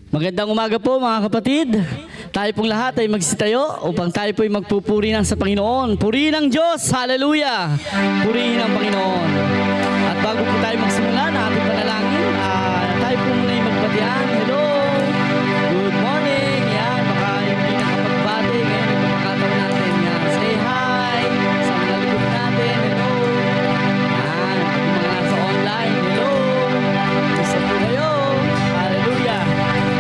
Magandang umaga po mga kapatid. Tayo pong lahat ay magsitayo upang tayo po ay magpupuri ng sa Panginoon. Purihin ang Diyos! Hallelujah! Purihin ang Panginoon. At bago po tayo magsimula na ating panalangin, tayo po muna ay magbatian. Hello! Good morning! Yan, baka hindi nakapagbati. Ngayon ay pagkakataon natin. Yan, say hi! Sa mga likod natin. Hello! Yan, yung mga nasa online. Hello! Isa po kayo. Hallelujah!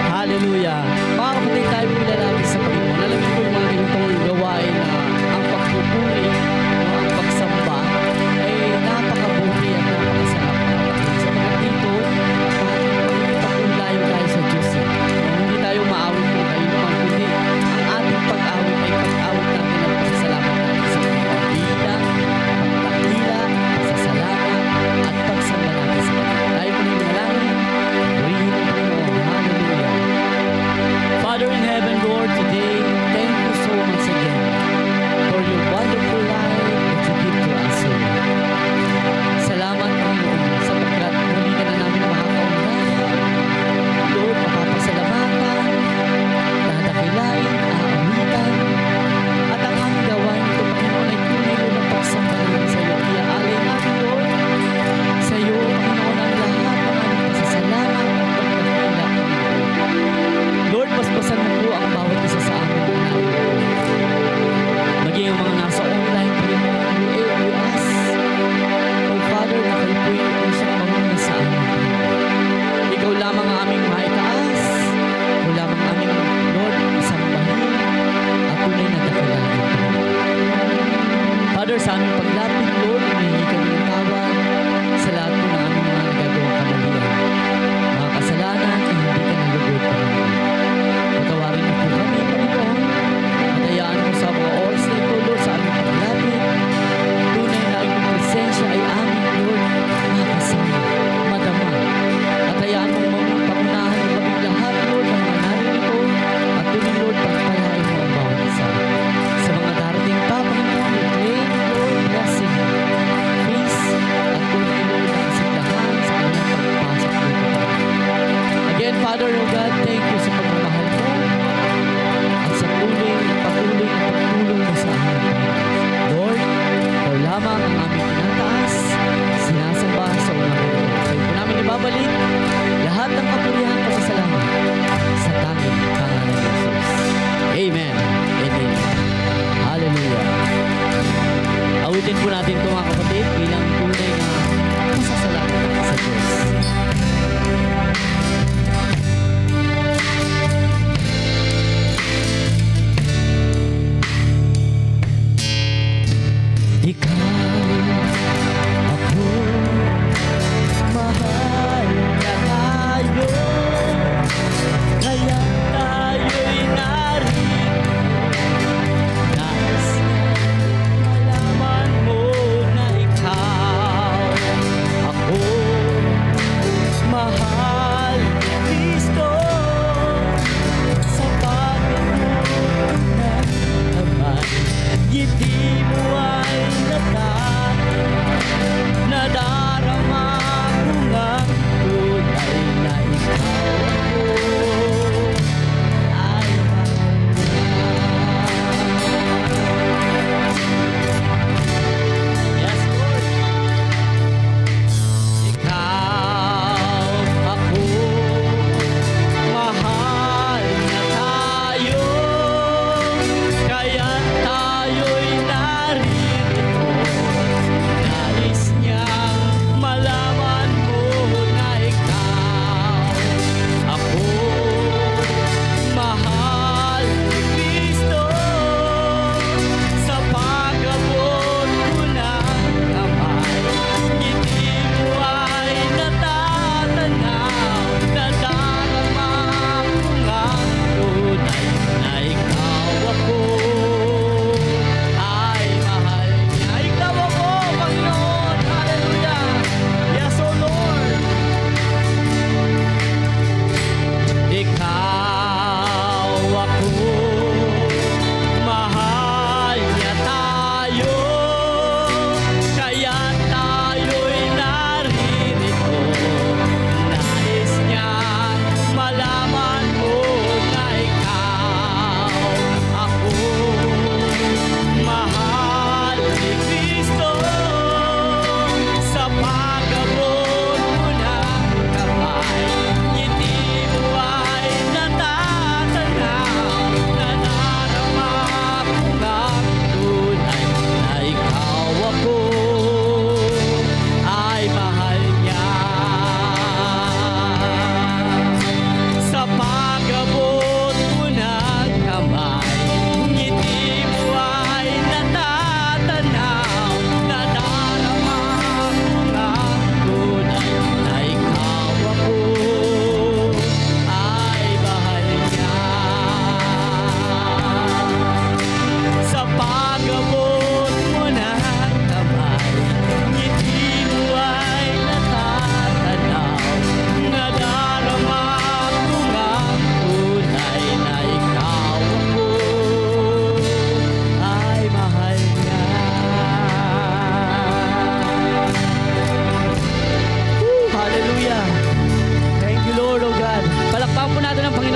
Hallelujah! Mga kapatid, tayo po ilalapit sa Panginoon. Alam niyo po yung mga ganitong gawain na ang pagpupuri o ang pagsamba ay napakabuti at napakasarap. Sa mga dito, makikipaglayo tayo sa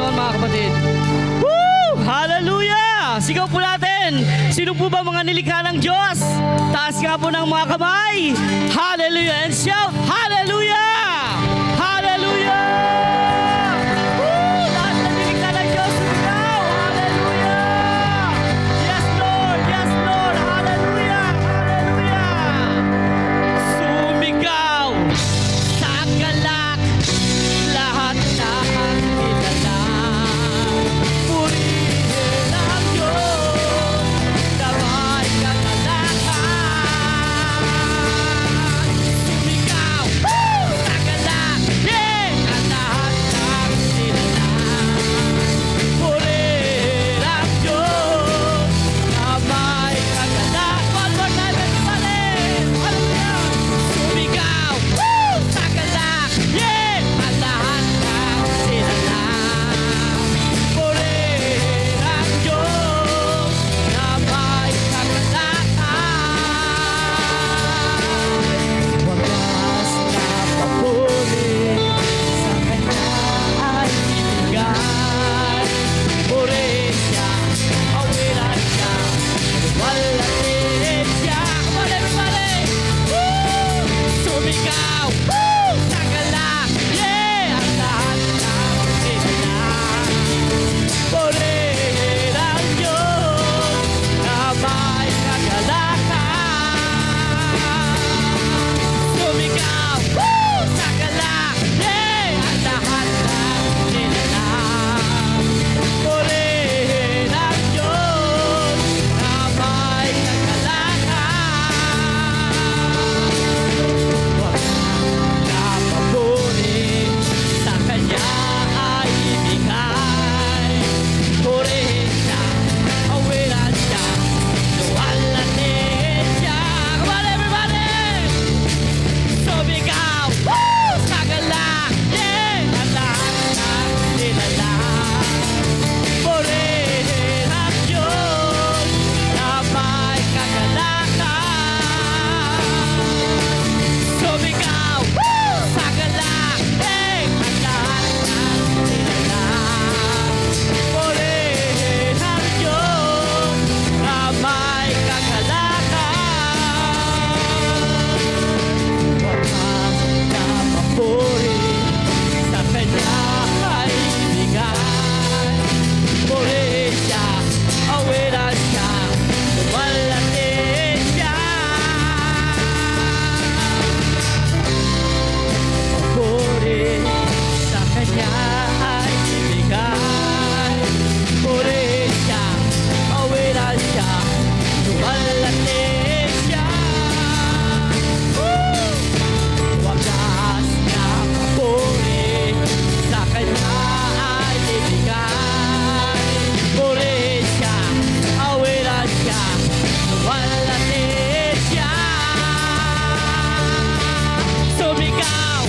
Panginoon, mga kapatid. Woo! Hallelujah! Sigaw po natin. Sino po ba mga nilikha ng Diyos? Taas nga po ng mga kamay. Hallelujah! And shout, Hallelujah! Hallelujah! Woo! Lahat na nilikha ng Diyos, sumigaw. Hallelujah! Yes, Lord! Yes, Lord! Hallelujah! Hallelujah! Sumigaw sa galak lahat na ang kilala. Purihin ang Diyos na may kagalakan. Sumigaw sa galak, yeah! Ang lahat ng kilala. Purihin ang Diyos na may kagalakan. One more time, everybody! Hallelujah! Sumigaw sa galak, yeah! Ang lahat ng kilala. Purihin ang Diyos na may kagalakan. Wagas na papuri sa Kanya ay ibigay. Purihin siya, awiran siya, luwalhatin siya. Come on, everybody! Woo! Sumigaw sa galak, yeah! Ang lahat ng kilala. Purihin ang Diyos na may kagalakan. Sumigaw sa galak, yeah! Ang lahat ng kilala. Purihin ang Diyos na may kagalakan. Wagas na papuri sa Kanya ay ibigay. Purihin siya, awiran siya, luwalhatin siya. Come on, everybody! Sumigaw sa galak, yeah! Ang lahat ng kilala. Purihin ang Diyos na may kagalakan. Sumigaw sa galak, yeah! Ang lahat ng kilala. Purihin ang Diyos na may kagalakan. Wagas na papuri sa Kanya ay ibigay. Purihin siya, awiran siya, luwalhatin siya. Papuri sa Kanya ay ibigay. Purihin siya, awiran siya, luwalhatin siya. Woo! Wagas na papuri sa Kanya ay ibigay. Purihin siya, awiran siya, luwalhatin siya. Sumigaw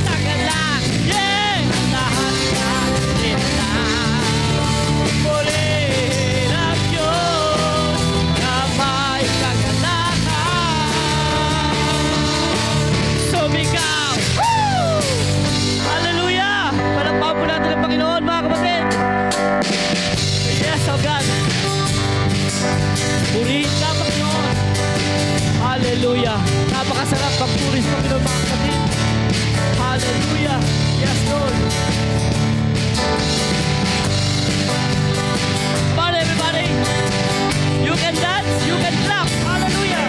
sa galak, yeah! Ang lahat ng kilala. Purihin ang Diyos na may kagalakan. Sumigaw! Hallelujah! Palakpakan po natin ang Panginoon, mga kapatid. Yes, oh God. Purihin ka, Panginoon. Hallelujah! Napakasarap pagpuri sa Panginoon, mga kapatid. Hallelujah! Yes, Lord. Come on, everybody. You can dance, you can clap. Hallelujah!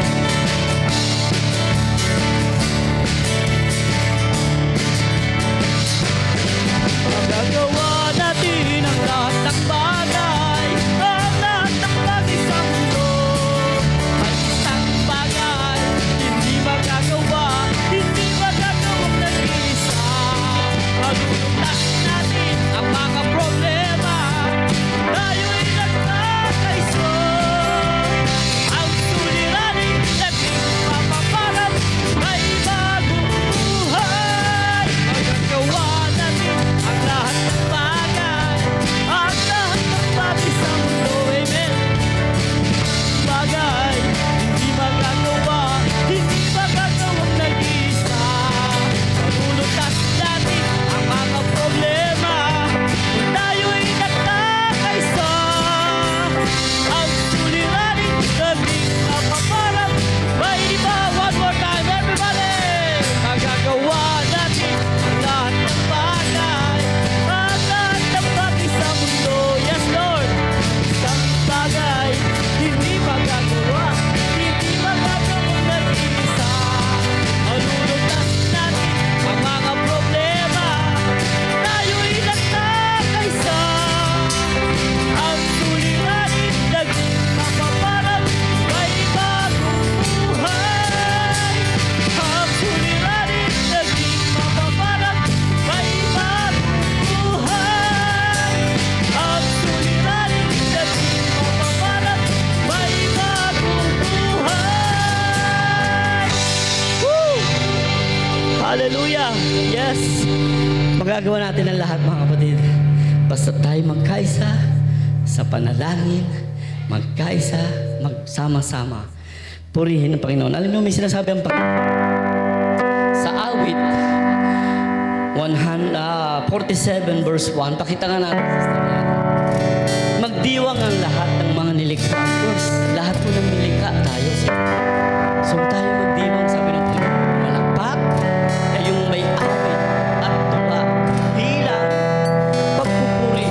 Magagawa natin ang lahat ng bagay, ang lahat ng bagay sa mundo. Ang isang bagay, hindi magagawa ng isa. Marunong na Yes! Magagawa natin ang lahat mga kapatid. Basta tayo magkaisa sa panalangin, magkaisa, magsama-sama. Purihin ang Panginoon. Alam niyo, may sinasabi ang Panginoon. Sa awit 47 verse 1, pakita nga natin sa istorya. Magdiwang ang lahat ng mga nilikha. Of course, lahat po ng nilikha tayo. So tayo magdiwang, sabi ng Panginoon, malakpak, yung may awit at tuwa, bilang pagpupuri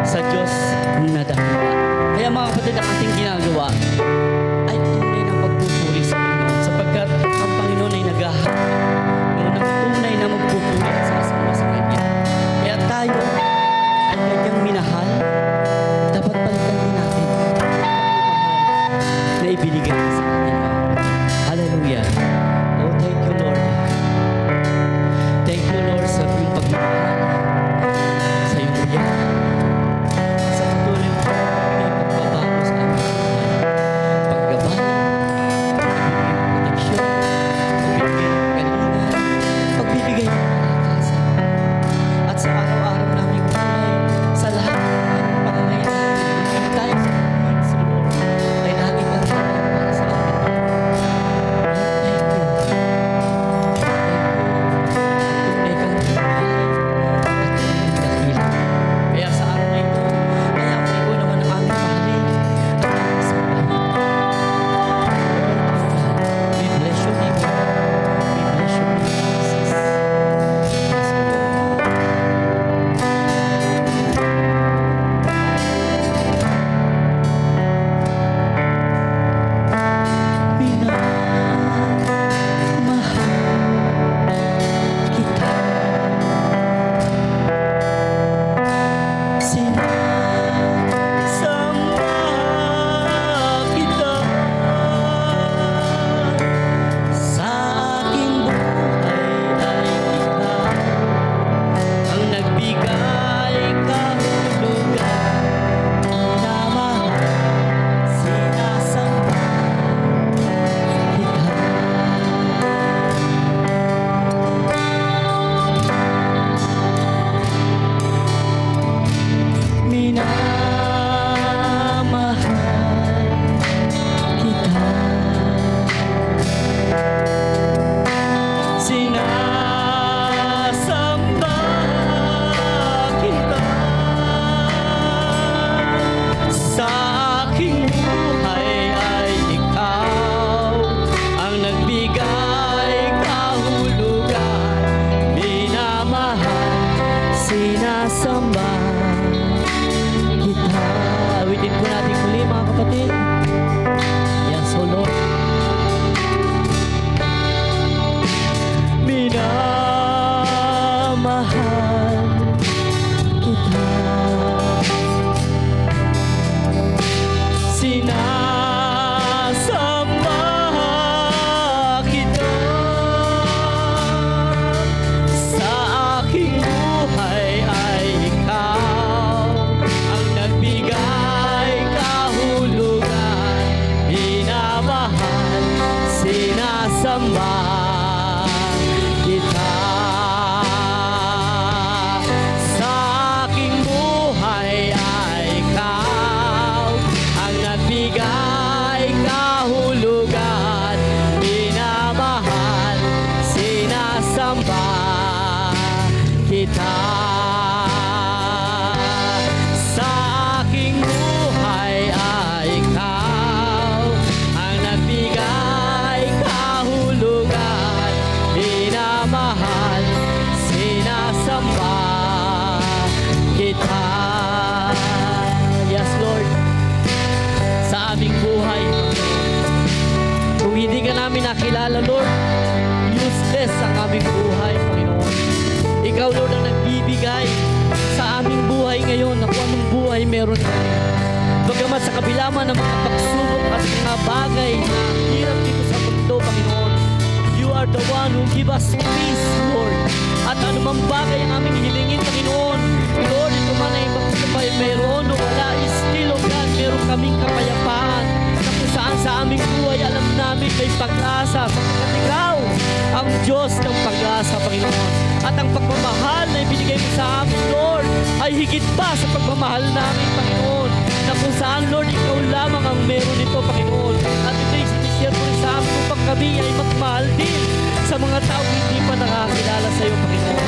sa Diyos na dakila. Kaya mga kapatid, ang ating ginagawa ay tunay na pagpupuri sa Panginoon, sapagkat ang Panginoon ay naghahanap ng tunay na magpupuri at sasamba sa Kanya. Kaya tayo ay Kanyang minahal, dapat palitan din natin ang pagmamahal na ibinigay niya sa atin. Hallelujah. Oh, thank you, Lord. Thank you, Lord, sa iyong pagmamahal, sa iyong biyaya, sa patuloy mo may pagbabago sa aming buhay. Paggabay, pagbibigay ng proteksyon, pagbibigay ng kalingan, pagbibigay ng kalakasan. At sa araw-araw namin buhay, sa lahat ng aming pangangailangan, tayo sa needs, Lord, ay lagi kang para sa amin. Thank you. Tunay kang buhay at tunay kang dakila. Kaya sa araw na ito, ay ang ikaw naman ang aming mahalin at aming sambahin. We bless your name, Lord. We bless your name, Jesus. Yes, Lord. Minamahal kita. Sinasamba kita. Sa aking buhay ay ikaw ang nagbigay kahulugan. Minamahal, sinasamba kita. Minamahal kita. Sinasamba kita. Sa aking buhay ay ikaw ang nagbigay kahulugan. Minamahal, sinasamba kita. Awitin po natin muli mga kapatid. Yes, O Lord. Minamahal kita. Sinasamba kita. Sa aking buhay ay ikaw ang nagbigay kahulugan. Minamahal, sinasamba kita. Sa aking buhay ay ikaw ang nagbigay kahulugan. Minamahal, sinasamba kita. Sa aking buhay ay ikaw ang nagbigay kahulugan. Minamahal, sinasamba kita. Yes, Lord. Sa aming buhay, kung hindi ka namin nakilala, Lord, useless ang aming buhay, Panginoon. Ikaw, Lord, ang nagbibigay sa aming buhay ngayon na kung anong buhay meron kami. Bagamat sa kabila man ng mga pagsubok at mga bagay na hirap dito sa mundo, Panginoon, You are the one who give us peace, Lord. At anumang bagay ang aming hilingin, Panginoon, Lord, ito man ay magkapay meron o wala, still, O God, meron kaming kapayapaan na kung saan sa aming buhay, alam namin may pag-asa sapagkat Ikaw ang Diyos ng pag-asa, Panginoon. At ang pagmamahal na ibinigay mo sa amin, Lord, ay higit pa sa pagmamahal namin, Panginoon, na kung saan, Lord, ikaw lamang ang meron nito, Panginoon. At ito'y sinishare mo rin sa amin upang kami ay magmahal din sa mga taong hindi pa nakakilala sa iyo, Panginoon.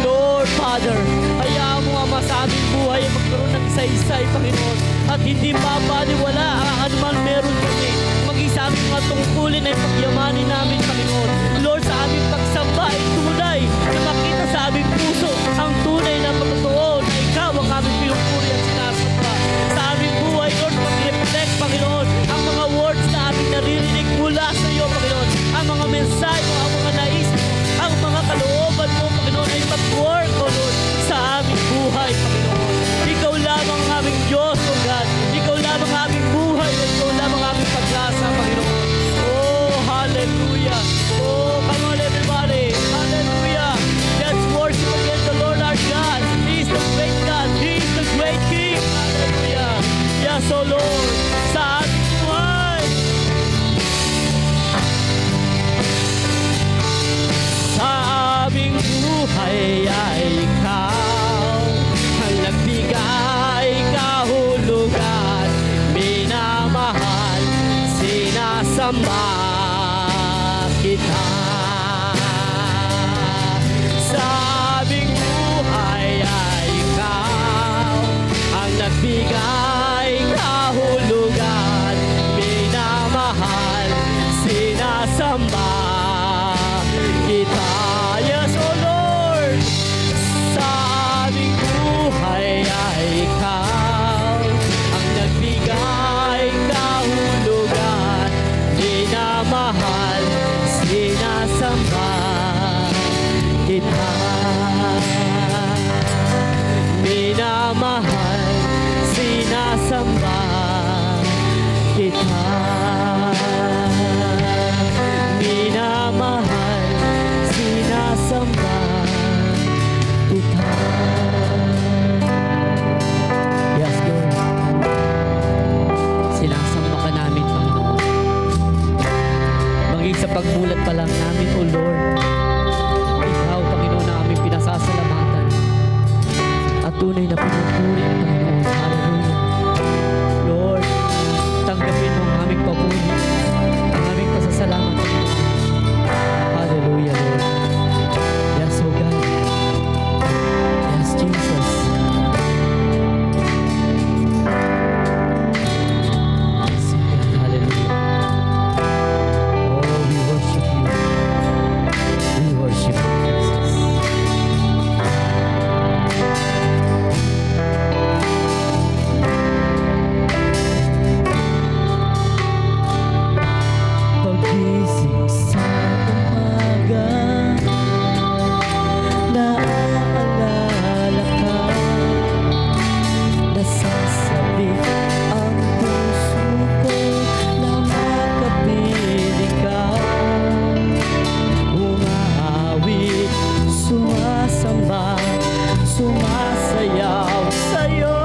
Lord, Father, hayaan mo, Ama, sa aming buhay ay magkaroon ng isa-isa, Panginoon. At hindi mabaliwala ang anuman meron kami. Maging sa aming mga tungkulin ay pagyamanin namin, Panginoon. Lord, sa aming pagsamba ay tunay na makita sa aming puso ang tunay na pagtotoo na ikaw ang aming pinupuri at sinasamba. Sa aming buhay, Lord, mag-reflect, Panginoon, ang mga words na aming naririnig mula sa iyo, Panginoon. Ang mga mensahe mo, ang mga nais mo, ang mga kalooban mo, Panginoon, ay mag-work, O Lord, sa aming buhay, Panginoon. Ikaw lamang ang aming Diyos, O God. Ikaw lamang ang aming buhay, o ikaw lamang ang aming pag-asa, Panginoon. Oh, hallelujah. Oh, come on everybody. Hallelujah. Let's worship again the Lord our God. He is the great God. He is the great King. Hallelujah. Yes, O Lord. Sa aming buhay. Sa aming buhay ay ikaw ang nagbigay kahulugan, minamahal, sinasamba kita. Sa aming buhay ay ikaw ang nagbigay kahulugan, minamahal, sinasamba kita. Yes, O Lord, sa aming buhay ay ikaw ang nagbigay kahulugan, minamahal, sinasamba kita. Minamahal, sinasamba kita. Minamahal, sinasamba kita. Yes, Lord. Sinasamba ka namin, Panginoon. Maging sa pagmulat pa lang namin, O Lord, ikaw, Panginoon, na aming pinasasalamatan at tunay na pinupuri, Panginoon. Hallelujah. Lord, tanggapin mo ang aming papuri, ang aming pasasalamat, Panginoon. Hallelujah, Lord. Yes, O God. Yes, Jesus. Yes, O God. Hallelujah. Oh, we worship you. We worship you, Jesus. Pagising sa umaga, naaalala ka, nasasabik ang puso ko na makapiling ka. Umaawit, sumasamba, sumasayaw sa'yo,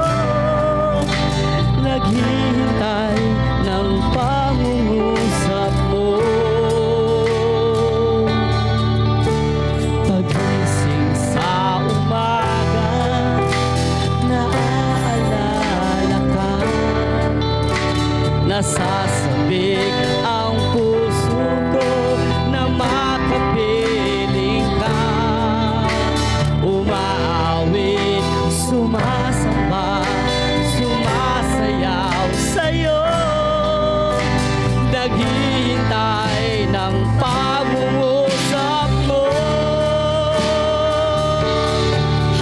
naghihintay ng pangungusap mo. Pagising sa umaga, naaalala ka, nasasabik ang puso ko na makapiling ka. Umaawit, sumasamba, sumasayaw sa'yo, naghihintay ng pangungusap mo.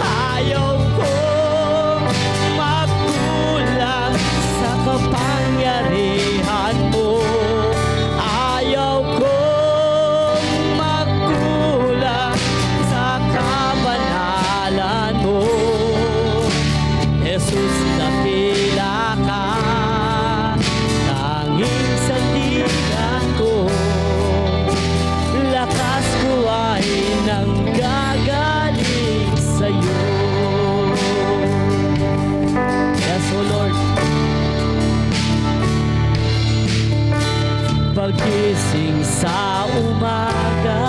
Ayaw kong magkulang sa kapangyarihan mo. Ayaw kong magkulang sa kabanalan mo. Jesus, dakila ka, tanging sandigan ko. Lakas ko ay nanggagaling sa'yo. Yes, O Lord. Pagising sa umaga,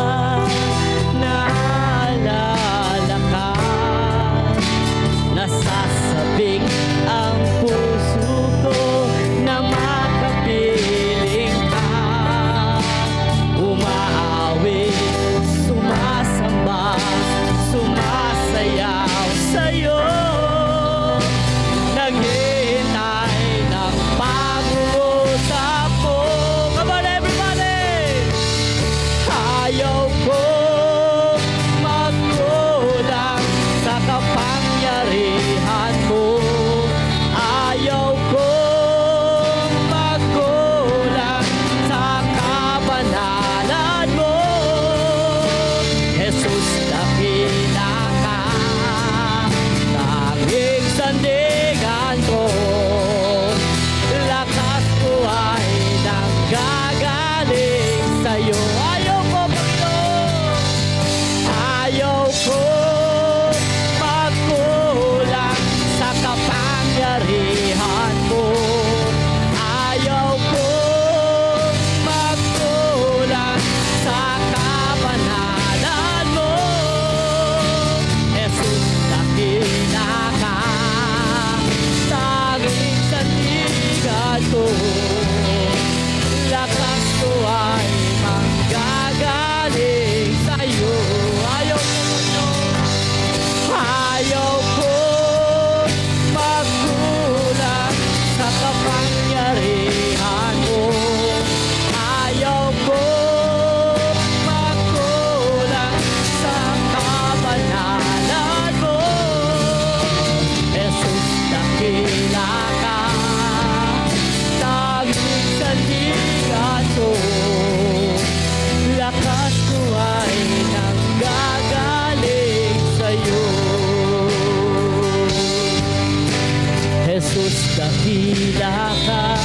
dakila ka,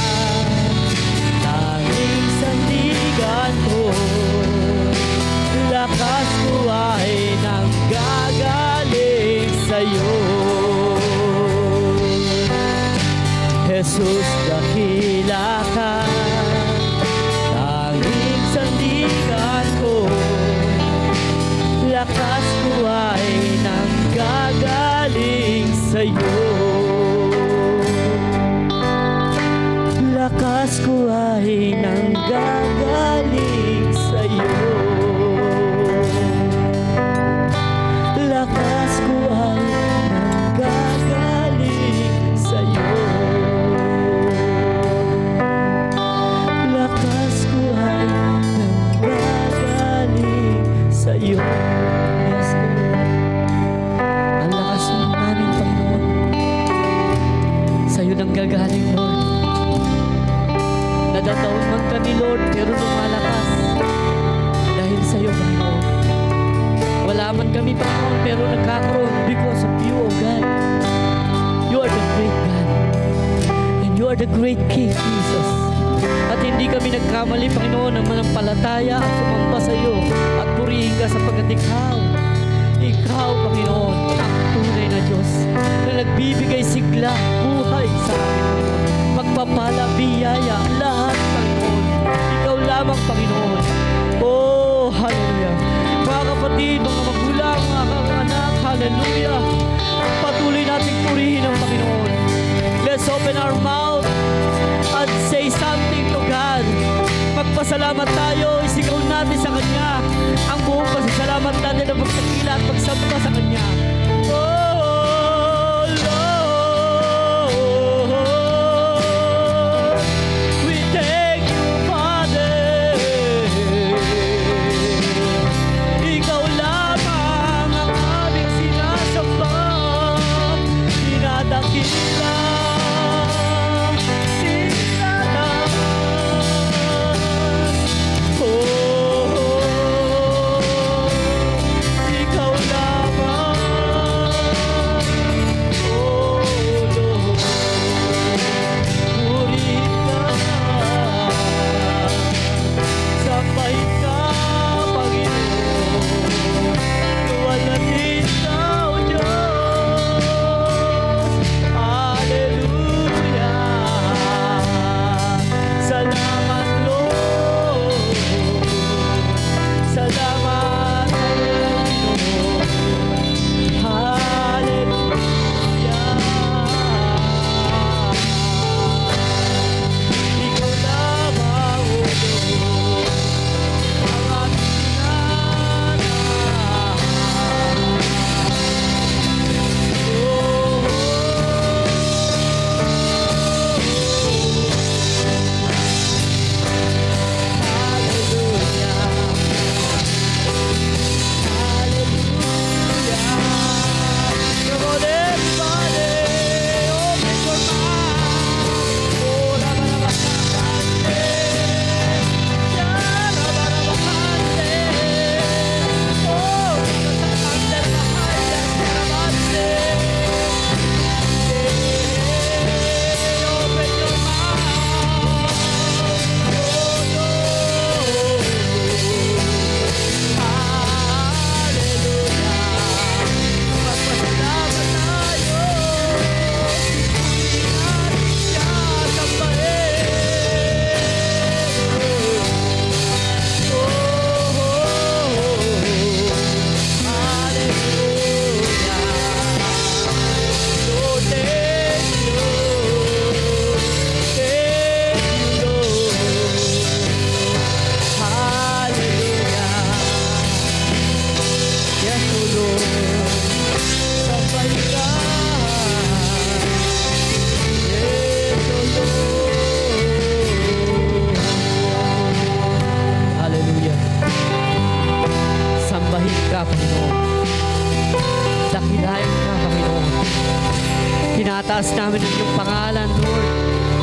tanging sandigan ko, lakas ko ay nanggagaling sa'yo. Jesus, dakila ka, tanging sandigan ko, lakas ko ay nanggagaling sa'yo. Lakas ko ay nanggagaling sa'yo. Lakas ko ay nanggagaling sa'yo. Lakas ko ay nanggagaling sa'yo. Yes, Lord. Ang lakas namin, Panginoon. Sa'yo nang gagaling, Lord. Nadataon man kami, Lord, pero lumalakas dahil sa'yo, Panginoon. Wala man kami, Panginoon, pero nagkakaroon because of you, O God. You are the great God. And you are the great King, Jesus. At hindi kami nagkamali, Panginoon, ng manampalataya at sumamba sa iyo at purihin ka sapagkat ikaw, Panginoon, ang tunay na Diyos na nagbibigay sigla, buhay sa amin, Panginoon. Magpapala, biyaya, lahat, Panginoon. Ikaw lamang, Panginoon. Oh, hallelujah. Mga kapatid, mga magulang, mga anak, hallelujah. Patuloy nating purihin ang Panginoon. Let's open our mouth and say something to God. Magpasalamat tayo, isigaw natin sa Kanya ang buong pasasalamat natin na magtakila at magsamba sa Kanya. Oh, Lord, we thank you, Father. Ikaw lamang ang aming sinasamba, dinadakila. Tinataas namin ang iyong pangalan, Lord.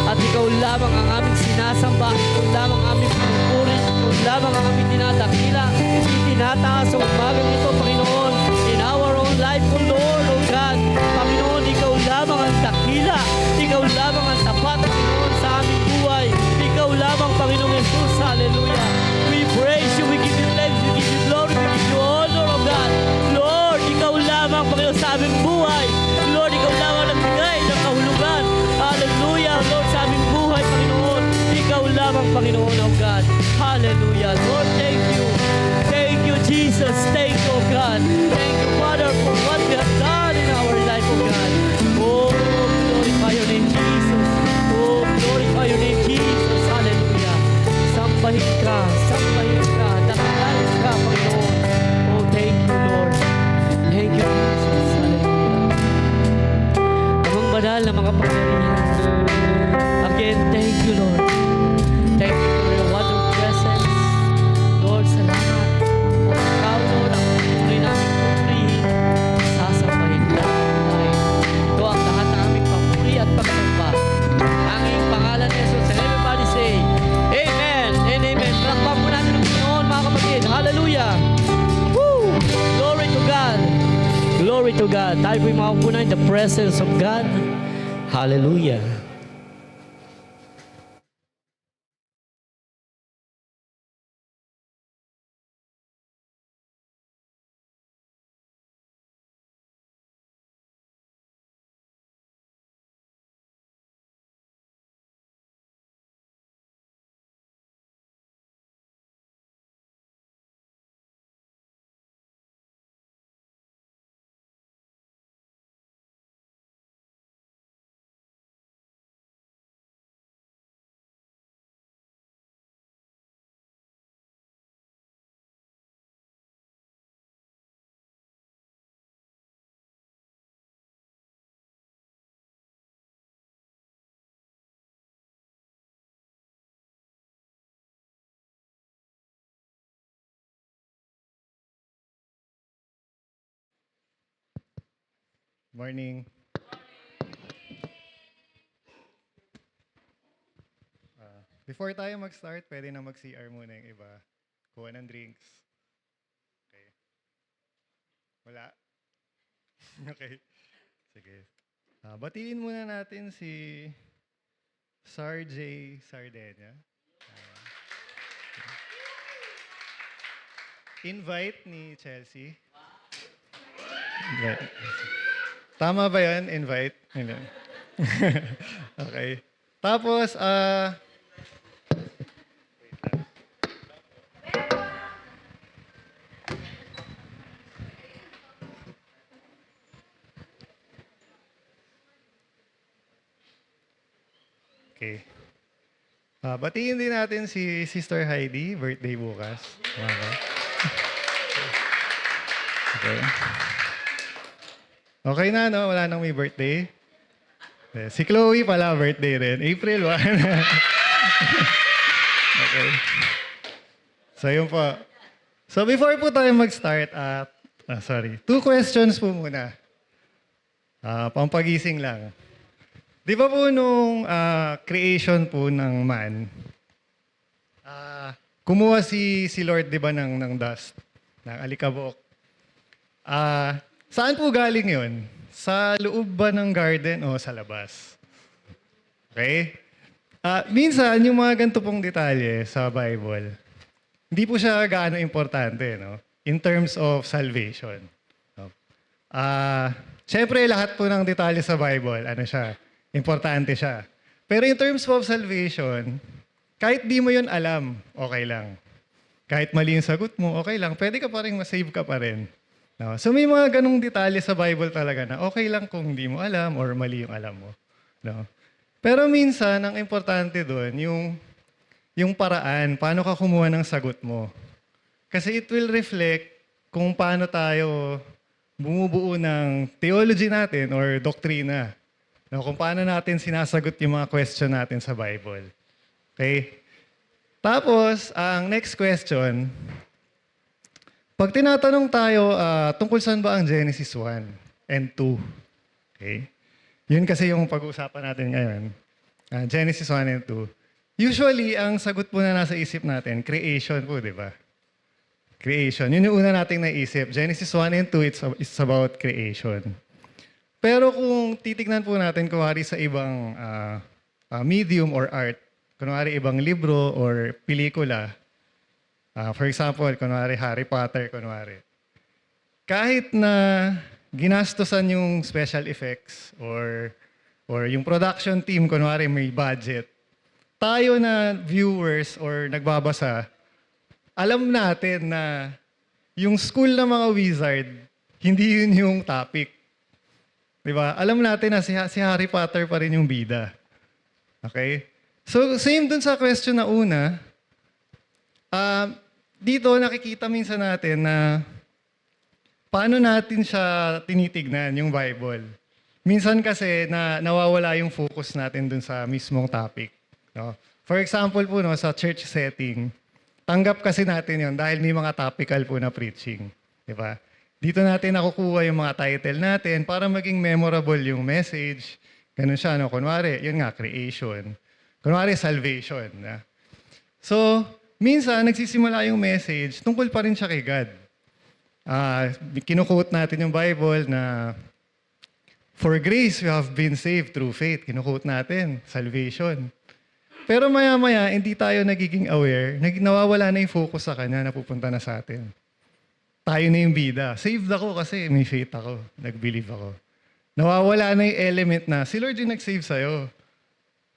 At ikaw lamang ang aming sinasamba, ikaw lamang ang aming pinupuri, ikaw lamang ang aming dinadakila, itinataas sa umagang ito, Panginoon, in our own life, O Lord, O God. Panginoon, ikaw lamang ang dakila, ikaw lamang ang tapat. buhay. Lord, ikaw lang ang nagbigay ng kahulugan. Hallelujah, Lord, sa aming buhay, Panginoon. Ikaw lamang, Panginoon, oh God. Hallelujah. Lord, thank you. Thank you, Jesus. Thank you, oh God. Thank you, Father, for what you have done in our life, oh God. Oh, glorify your name, Jesus. Oh, glorify your name, Jesus. Hallelujah. Sambahin ka, dakal ka, Panginoon. Oh, thank you, Lord. Thank you, Jesus. Hallelujah. Amang banal na mga pangyarihan. Again, thank you, Lord. Thank you for your wonderful presence. Lord, salamat. At ikaw, Lord, ang puri namin pupurihin. Sasambahin ka dahil ito ang lahat ng aming papuri at pagsamba. Anging pangalan ni Jesus. And everybody say, Amen and Amen. Palakpak po natin ang Panginoon, mga kapatid. Hallelujah. Woo! Glory to God. Glory to God. Tayo po'y makapunan in the presence of God. Hallelujah. Morning. Before tayo mag-start, pwede na mag-CR muna yung iba. Kuha ng drinks. Okay. Wala? Okay. Sige. Batiin muna natin si Sar J. Sardenia. Invite ni Chelsea. Invite. Tama ba yun? Invite? Hindi. Okay. Tapos, okay. Batiin din natin si Sister Heidi, birthday bukas. Okay. Okay na, no? Wala nang may birthday. Si Chloe pala, birthday rin. April 1. Okay. So, yun po. So, before po tayo mag-start, 2 questions po muna. Pampagising lang. Di ba po nung creation po ng man, kumuha si Lord, di ba, ng dust, ng alikabok. Saan po galing yon? Sa loob ba ng garden o sa labas? Okay? Minsan, yung mga ganito pong detalye sa Bible, hindi po siya gaano importante, no? In terms of salvation. No? Siyempre, lahat po ng detalye sa Bible, importante siya. Pero in terms of salvation, kahit di mo yun alam, okay lang. Kahit mali yung sagot mo, okay lang. Pwede ka pa rin masave ka pa rin. No? So may mga ganong detalye sa Bible talaga na okay lang kung hindi mo alam or mali yung alam mo. No? Pero minsan, ang importante doon, yung paraan, paano ka kumuha ng sagot mo. Kasi it will reflect kung paano tayo bumubuo ng theology natin or doktrina. No, kung paano natin sinasagot yung mga question natin sa Bible. Okay? Tapos, ang next question, pag tinatanong tayo, tungkol saan ba ang Genesis 1 and 2? Okay? Yun kasi yung pag-uusapan natin ngayon. Genesis 1 and 2. Usually, ang sagot po na nasa isip natin, creation po, di ba? Creation. Yun yung una nating naisip. Genesis 1 and 2, it's about creation. Pero kung titignan po natin, kunwari sa ibang medium or art, kunwari ibang libro or pelikula, for example, kunwari Harry Potter, kunwari. Kahit na ginastosan yung special effects or yung production team, kunwari may budget, tayo na viewers or nagbabasa, alam natin na yung school ng mga wizard, hindi yun yung topic. Diba? Alam natin na si Harry Potter pa rin yung bida. Okay? So, same dun sa question na una, dito nakikita minsan natin na paano natin siya tinitignan, yung Bible. Minsan kasi nawawala yung focus natin dun sa mismong topic. No? For example po, no, sa church setting, tanggap kasi natin yon dahil may mga topical po na preaching. Diba? Dito natin nakukuha yung mga title natin para maging memorable yung message. Ganun siya, no? Kunwari, yun nga, creation. Kunwari, salvation. Na? So, minsan, nagsisimula yung message, tungkol pa rin siya kay God. Kinuquote natin yung Bible na, for grace, we have been saved through faith. Kinuquote natin, salvation. Pero maya-maya, hindi tayo nagiging aware, nawawala na yung focus sa kanya na pupunta na sa atin. Tayo na yung bida. Saved ako kasi may faith ako. Nag-believe ako. Nawawala na yung element na si Lord yung nag-save sa'yo.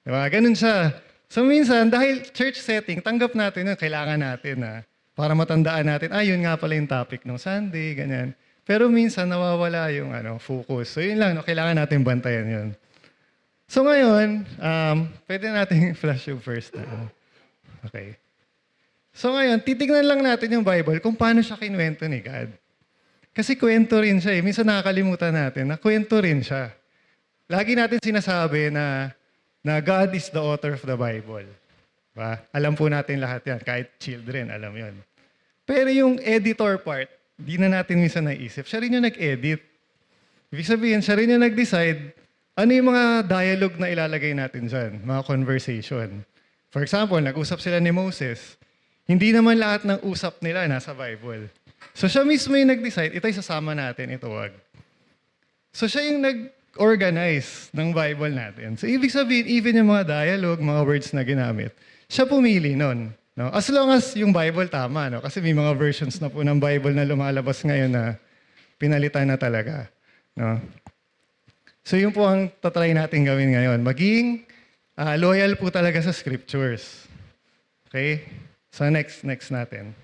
Diba? Ganun siya. So minsan, dahil church setting, tanggap natin yun, kailangan natin na para matandaan natin, yun nga pala yung topic ng Sunday, ganyan. Pero minsan, nawawala yung focus. So yun lang, no? Kailangan natin bantayan yun. So ngayon, pwede natin flash yung first na. Okay. So ngayon, titignan lang natin yung Bible kung paano siya kinuwento ni God. Kasi kwento rin siya eh. Minsan nakakalimutan natin na kwento rin siya. Lagi natin sinasabi na God is the author of the Bible. Diba? Alam po natin lahat yan. Kahit children, alam yon. Pero yung editor part, di na natin minsan naisip. Siya rin yung nag-edit. Ibig sabihin, siya rin yung nag-decide ano yung mga dialogue na ilalagay natin dyan, mga conversation. For example, nag-usap sila ni Moses. Hindi naman lahat ng usap nila nasa Bible. So siya mismo yung nag-decide, ito yung sasama natin, ito wag. So siya yung nag-organize ng Bible natin. So ibig sabihin, even yung mga dialogue, mga words na ginamit, siya pumili nun. No? As long as yung Bible tama, no? Kasi may mga versions na po ng Bible na lumalabas ngayon na pinalitan na talaga. No? So yun po ang tatry natin gawin ngayon. Maging loyal po talaga sa scriptures. Okay? So next natin.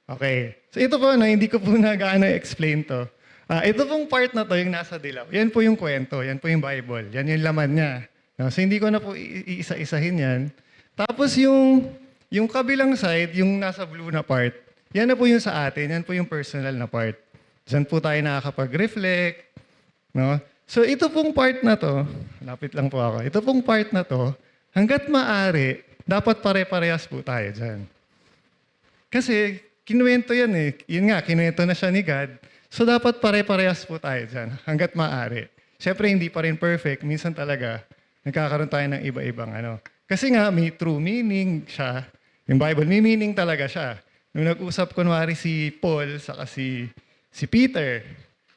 Okay. So ito po, hindi ko po na gaano explain to. Ito pong part na to, yung nasa dilaw. Yan po yung kwento. Yan po yung Bible. Yan yung laman niya. No? So hindi ko na po iisa-isahin yan. Tapos yung kabilang side, yung nasa blue na part, yan na po yung sa atin. Yan po yung personal na part. Diyan po tayo nakakapag-reflect. No? So ito pong part na to, lapit lang po ako. Ito pong part na to, hanggat maaari, dapat pare-parehas po tayo dyan. Kasi kinuwento yan eh. Yun nga, kinuwento na siya ni God. So dapat pare-parehas po tayo dyan hanggat maaari. Siyempre hindi pa rin perfect. Minsan talaga nagkakaroon tayo ng iba-ibang ano. Kasi nga may true meaning siya. Yung Bible, may meaning talaga siya. Nung nag-usap kunwari si Paul saka si Peter,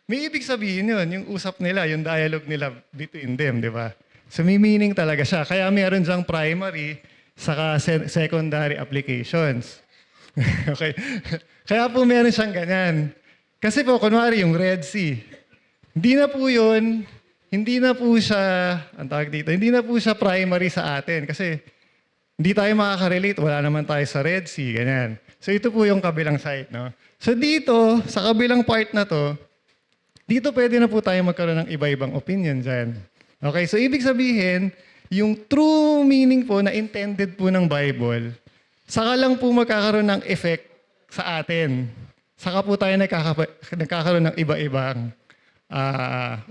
may ibig sabihin yun. Yung usap nila, yung dialogue nila between them, di ba? So may meaning talaga siya. Kaya meron siyang primary saka secondary applications. Okay? Kaya po meron siyang ganyan. Kasi po, kunwari yung Red Sea, hindi na po yun, hindi na po siya, ang tawag dito, hindi na po siya primary sa atin. Kasi hindi tayo makaka-relate, wala naman tayo sa Red Sea, ganyan. So ito po yung kabilang side, no? So dito, sa kabilang part na to, dito pwede na po tayo magkaroon ng iba-ibang opinion dyan. Okay, so ibig sabihin, yung true meaning po na intended po ng Bible, saka lang po magkakaroon ng effect sa atin. Saka po tayo nagkakaroon ng iba-ibang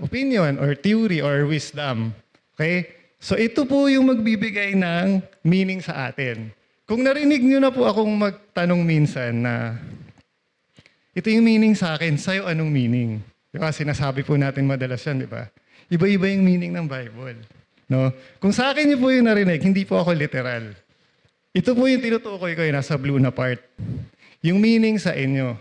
opinion or theory or wisdom. Okay? So ito po yung magbibigay ng meaning sa atin. Kung narinig nyo na po akong magtanong minsan na ito yung meaning sa akin, sa'yo anong meaning? Di ba? Sinasabi po natin madalas yan, di ba? Iba-iba yung meaning ng Bible. No? Kung sa akin niyo po yung narinig, hindi po ako literal. Ito po yung tinutukoy ko yung nasa blue na part. Yung meaning sa inyo.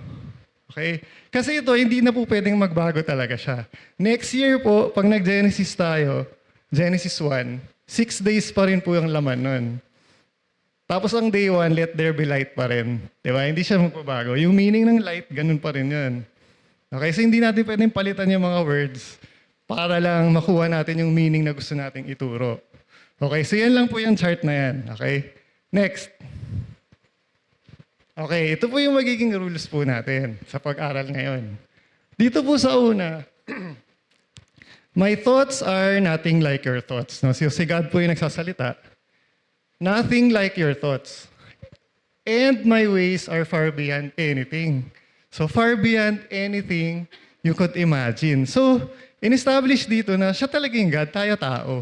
Okay? Kasi ito, hindi na po pwedeng magbago talaga siya. Next year po, pag nag-Genesis tayo, Genesis 1, 6 days pa rin po yung laman nun. Tapos ang day 1, let there be light pa rin. Diba? Hindi siya magbabago. Yung meaning ng light, ganun pa rin yun. Okay, so hindi natin pwedeng palitan yung mga words para lang makuha natin yung meaning na gusto nating ituro. Okay, so yan lang po yung chart na yan. Okay, next. Okay, ito po yung magiging rules po natin sa pag-aral ngayon. Dito po sa una, my thoughts are nothing like your thoughts. No? Si God po yung nagsasalita. Nothing like your thoughts. And my ways are far beyond anything. So far beyond anything you could imagine. So, in-establish dito na siya talaga yung God, tayo tao.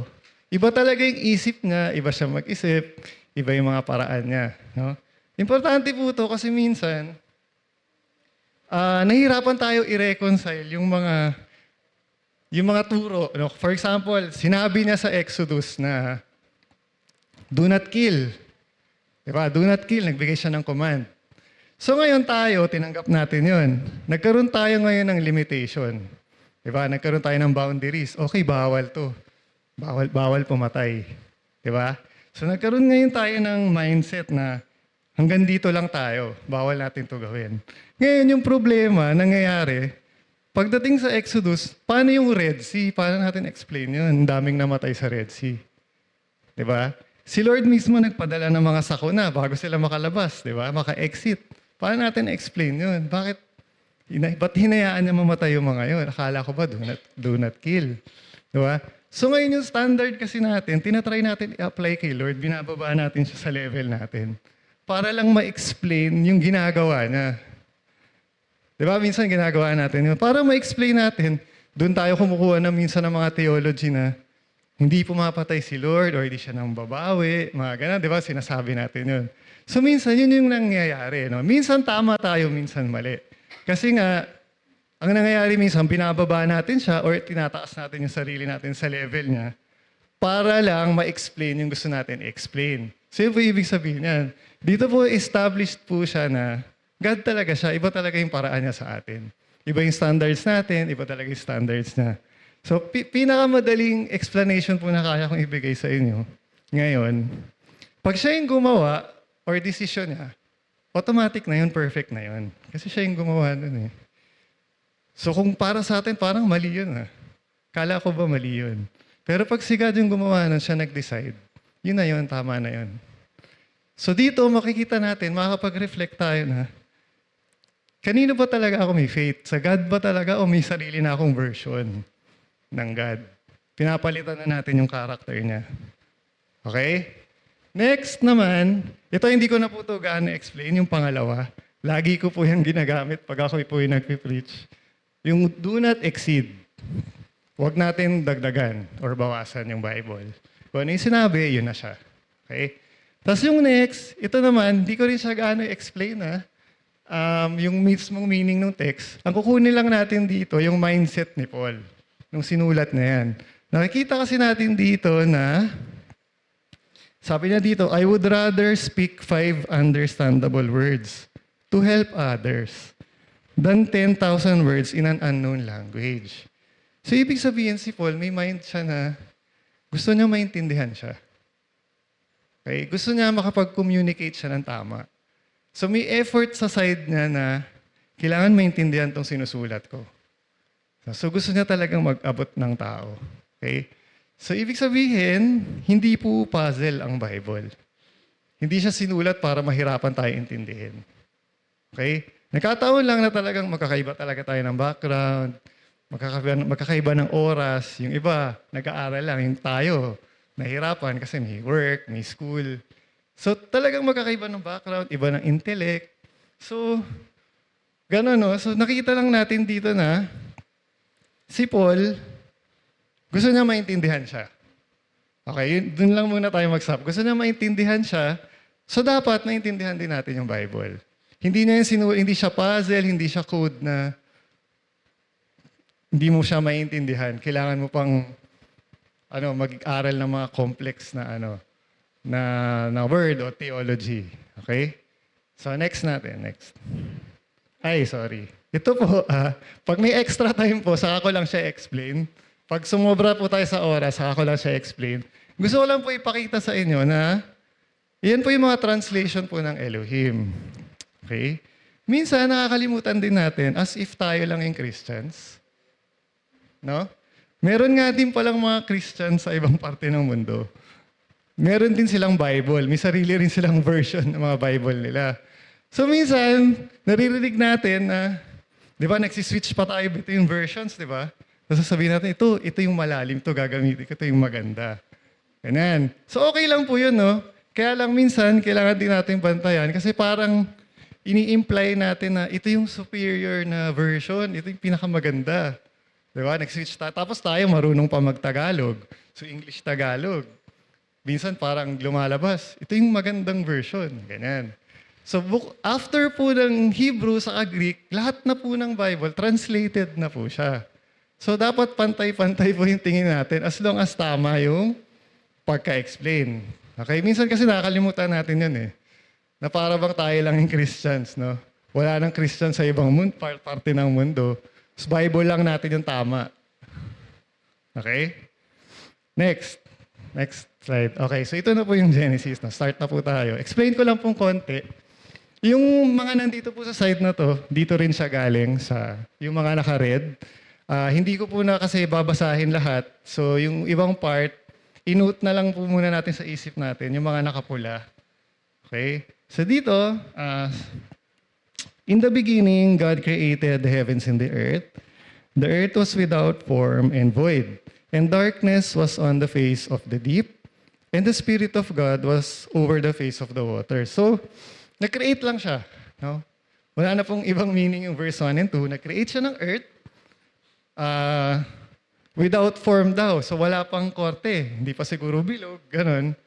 Iba talaga yung isip niya, iba siya mag-isip, iba yung mga paraan niya. No? Importante po ito kasi minsan, nahihirapan tayo i-reconcile yung mga turo. No? For example, sinabi niya sa Exodus na, do not kill. Diba? Do not kill. Nagbigay siya ng command. So ngayon tayo, tinanggap natin yon. Nagkaroon tayo ngayon ng limitation. Diba? Nagkaroon tayo ng boundaries. Okay, bawal to. Bawal pumatay. Diba? So nagkaroon ngayon tayo ng mindset na hanggang dito lang tayo. Bawal natin to gawin. Ngayon yung problema, nangyayari, pagdating sa Exodus, paano yung Red Sea? Paano natin explain yun? Ang daming namatay sa Red Sea. Diba? Si Lord mismo nagpadala ng mga sakuna bago sila makalabas, di ba? Maka-exit. Paano natin explain yun? Ba't hinayaan niya mamatay yung mga yun? Akala ko ba, do not kill. Di ba? So ngayon yung standard kasi natin, tinatry natin i-apply kay Lord, binababa natin siya sa level natin. Para lang ma-explain yung ginagawa niya. Di ba? Minsan ginagawa natin yun. Para ma-explain natin, doon tayo kumukuha na minsan ng mga theology na hindi pumapatay si Lord or hindi siya nang babawi, mga ganun, di ba? Sinasabi natin yun. So minsan, yun yung nangyayari. No? Minsan tama tayo, minsan mali. Kasi nga, ang nangyayari minsan, binababa natin siya or tinataas natin yung sarili natin sa level niya para lang ma-explain yung gusto natin i-explain. So yun po ibig sabihin yan. Dito po established po siya na God talaga siya, iba talaga yung paraan niya sa atin. Iba yung standards natin, iba talaga yung standards niya. So, pinakamadaling explanation po na kaya kong ibigay sa inyo ngayon, pag siya yung gumawa or decision niya, automatic na yun, perfect na yun. Kasi siya yung gumawa nun eh. So, kung para sa atin, parang mali yun ah. Kala ko ba mali yun? Pero pag si God yung gumawa nun, siya nag-decide, yun na yun, tama na yun. So, dito makikita natin, makakapag-reflect tayo na, kanino ba talaga ako may faith? Sa God ba talaga o may sarili na akong version ng God? Pinapalitan na natin yung character niya. Okay? Next naman, ito hindi ko na po ito gaano explain, yung pangalawa. Lagi ko po yung ginagamit pag ako po yung nagpipreach. Yung do not exceed. Huwag natin dagdagan or bawasan yung Bible. Kung ano yung sinabi, yun na siya. Okay? Tapos yung next, ito naman, hindi ko rin siya gaano explain yung mismong meaning ng text. Ang kukunin lang natin dito, yung mindset ni Paul nung sinulat na yan. Nakikita kasi natin dito na, sabi niya dito, I would rather speak 5 understandable words to help others than 10,000 words in an unknown language. So, ibig sabihin si Paul, may mind siya na gusto niya maintindihan siya. Okay? Gusto niya makapag-communicate siya ng tama. So, may effort sa side niya na kailangan maintindihan tong sinusulat ko. So, gusto niya talagang mag-abot ng tao. Okay? So, ibig sabihin, hindi po puzzle ang Bible. Hindi siya sinulat para mahirapan tayo intindihin. Okay? Nagkataon lang na talagang magkakaiba talaga tayo ng background, magkakaiba ng oras. Yung iba, nag-aaral lang. Yung tayo, nahirapan kasi may work, may school. So, talagang magkakaiba ng background, iba ng intellect. So, gano'n, no? So, nakita lang natin dito na si Paul, gusto niya maintindihan siya. Okay, dun lang muna tayo mag-stop. Gusto niya maintindihan siya, so dapat maintindihan din natin yung Bible. Hindi siya puzzle, hindi siya code na hindi mo siya maintindihan. Kailangan mo pang mag-aral ng mga complex na na word o theology. Okay? So next natin, next. Ay, sorry. Ito po, pag may extra time po, saka ko lang siya explain. Pag sumobra po tayo sa oras, saka ko lang siya explain. Gusto ko lang po ipakita sa inyo na yan po yung mga translation po ng Elohim. Okay? minsan nakakalimutan din natin as if tayo lang yung Christians. No? Meron nga din palang mga Christians sa ibang parte ng mundo. Meron din silang Bible. May sarili rin silang version ng mga Bible nila. So minsan, naririnig natin na, di ba, nagsiswitch pa tayo between versions, di ba? Tapos sasabihin natin, ito yung malalim, ito gagamitin ko, ito yung maganda. Ganyan. So okay lang po yun, no? Kaya lang minsan, kailangan din natin bantayan kasi parang ini-imply natin na ito yung superior na version, ito yung pinakamaganda. Di ba? Nag-switch tapos tayo marunong pa mag-Tagalog. So English-Tagalog. Minsan parang lumalabas, ito yung magandang version. Ganyan. So after po ng Hebrew sa Greek, lahat na po ng Bible, translated na po siya. So dapat pantay-pantay po yung tingin natin as long as tama yung pagka-explain. Okay? Minsan kasi nakakalimutan natin yun eh. Na para bang tayo lang yung Christians, no? Wala nang Christian sa ibang parte ng mundo. Sa Bible lang natin yung tama. Okay? Next slide. Okay, so ito na po yung Genesis. Start na po tayo. Explain ko lang pong konti. Yung mga nandito po sa side na to, dito rin siya galing sa yung mga naka-red. Hindi ko po na kasi babasahin lahat. So yung ibang part, inote na lang po muna natin sa isip natin, yung mga nakapula. Okay? So dito, in the beginning, God created the heavens and the earth. The earth was without form and void, and darkness was on the face of the deep, and the Spirit of God was over the face of the water. So, nag-create lang siya. No? Wala na pong ibang meaning yung verse 1 and 2. Nag-create siya ng earth, without form daw. So, wala pang korte. Hindi pa siguro bilog, ganun.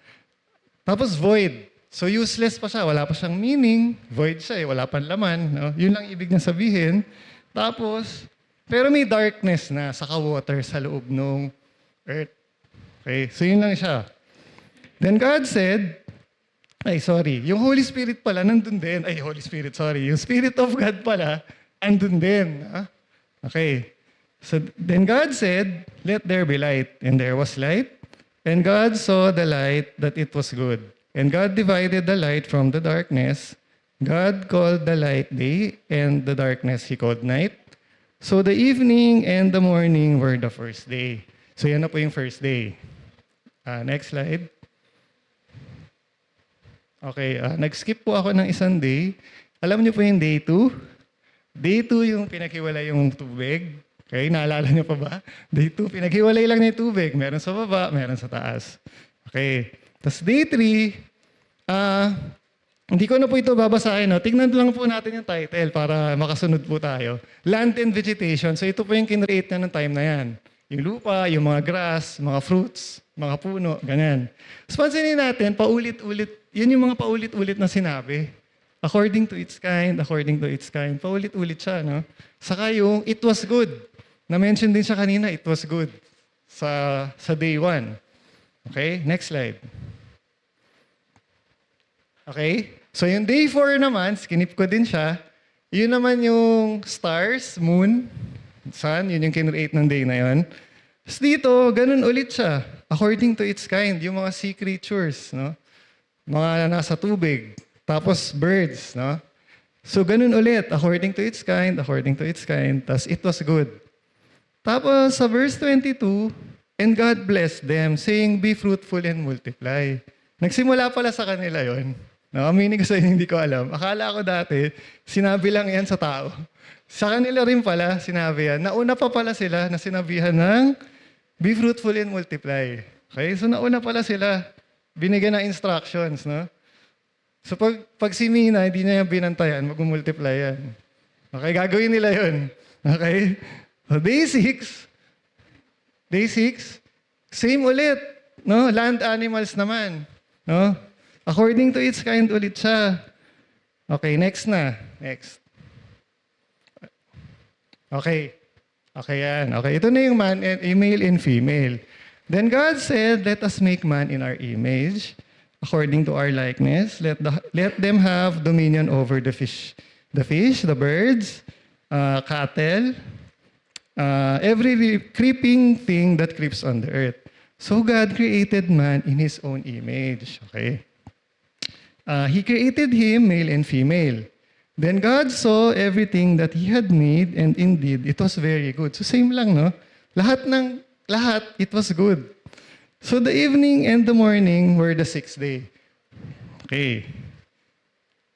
Tapos void. So useless pa siya, wala pa siyang meaning, void siya wala pang laman. No? Yun lang ibig na sabihin. Tapos, pero may darkness na sa water sa loob ng earth. Okay, so yun lang siya. Then God said, yung Holy Spirit pala nandun din. Yung Spirit of God pala andun din. Okay, so then God said, let there be light. And there was light. And God saw the light that it was good. And God divided the light from the darkness. God called the light day, and the darkness He called night. So the evening and the morning were the first day. So yan na po yung first day. Next slide. Okay, nag-skip po ako ng isang day. Alam niyo po yung day 2? Day 2 yung pinaghiwalay yung tubig. Okay, naalala niyo pa ba? Day 2, pinaghiwalay lang yung tubig. Meron sa baba, meron sa taas. Okay. Tapos day 3, hindi ko na po ito babasahin. No? Tingnan lang po natin yung title para makasunod po tayo. Land and vegetation. So ito po yung kinreate na ng time na yan. Yung lupa, yung mga grass, mga fruits, mga puno, ganyan. Tapos pansinin natin, paulit-ulit, yun yung mga paulit-ulit na sinabi. According to its kind, according to its kind. Paulit-ulit siya, no? Saka yung it was good. Na-mention din siya kanina, it was good. Sa day 1. Okay, next slide. Okay? So yung day 4 naman, skinip ko din siya. Yun naman yung stars, moon, sun, yun yung kinreate ng day na yun. Tapos dito, ganun ulit siya. According to its kind, yung mga sea creatures, no? Mga nasa tubig. Tapos birds, no? So ganun ulit, according to its kind, according to its kind. Tapos it was good. Tapos sa verse 22, and God blessed them, saying, be fruitful and multiply. Nagsimula pala sa kanila yon. No, aminin ko sa inyo, hindi ko alam. Akala ko dati, sinabi lang yan sa tao. Sa kanila rin pala, sinabi yan. Nauna pa pala sila na sinabihan ng be fruitful and multiply. Okay? So nauna pala sila. Binigyan ng instructions, no? So pag si Mina, hindi niya yung binantayan, mag-multiply yan. Okay? Gagawin nila yun. Okay? So day 6, same ulit. No? Land animals naman. No? According to its kind ulit siya. Okay, next na. Next. Okay. Okay yan. Okay, ito na yung male and female. Then God said, let us make man in our image, according to our likeness. Let them have dominion over the fish, the birds, cattle, every creeping thing that creeps on the earth. So God created man in His own image. Okay. He created him, male and female. Then God saw everything that He had made, and indeed, it was very good. So same lang, no? Lahat, it was good. So the evening and the morning were the sixth day. Okay.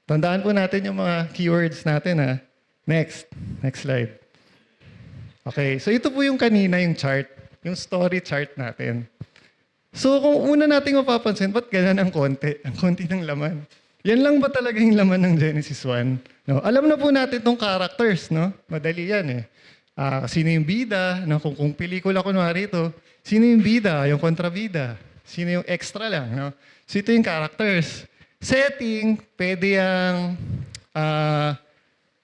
Tandaan po natin yung mga keywords natin, ha? Next slide. Okay, so ito po yung kanina, yung chart, yung story chart natin. So kung una nating mapapansin, ba't ganyan ang konti? Ang konti ng laman. Yan lang ba talaga yung laman ng Genesis 1? No? Alam na po natin itong characters, no? Madali yan eh. Sino yung bida? No? Kung pelikula kunwari ito, sino yung bida? Yung kontrabida? Sino yung extra lang? No? So ito yung characters. Setting, pwede yung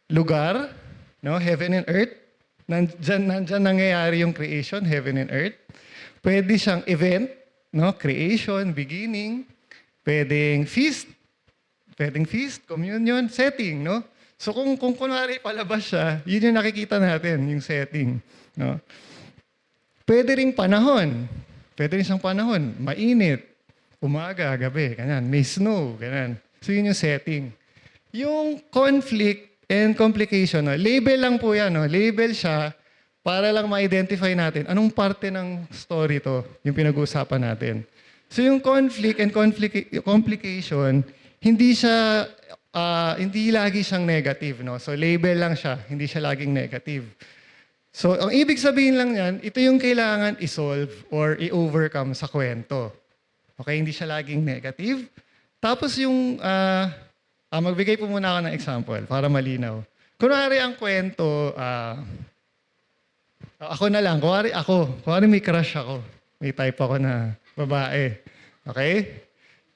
lugar, no? Heaven and earth. Nandyan nangyayari yung creation, heaven and earth. Pwede siyang event, no? Creation, beginning. Pwedeng feast, communion, setting, no? So kung kunwari palabas siya, yun yung nakikita natin, yung setting, no? Pwede ring panahon. Pwede rin siyang panahon. Mainit, umaga, gabi, ganyan. May snow, ganyan. So yun yung setting. Yung conflict and complication, no? Label lang po yan, no? Label siya para lang ma-identify natin anong parte ng story to, yung pinag-uusapan natin. So yung conflict and complication, hindi lagi siyang negative, no? So label lang siya, hindi siya laging negative. So ang ibig sabihin lang yan, ito yung kailangan i-solve or i-overcome sa kwento. Okay, hindi siya laging negative. Tapos yung, magbigay po muna ako ng example para malinaw. Kunwari ang kwento, ako na lang, kunwari may crush ako. May type ako na babae. Okay?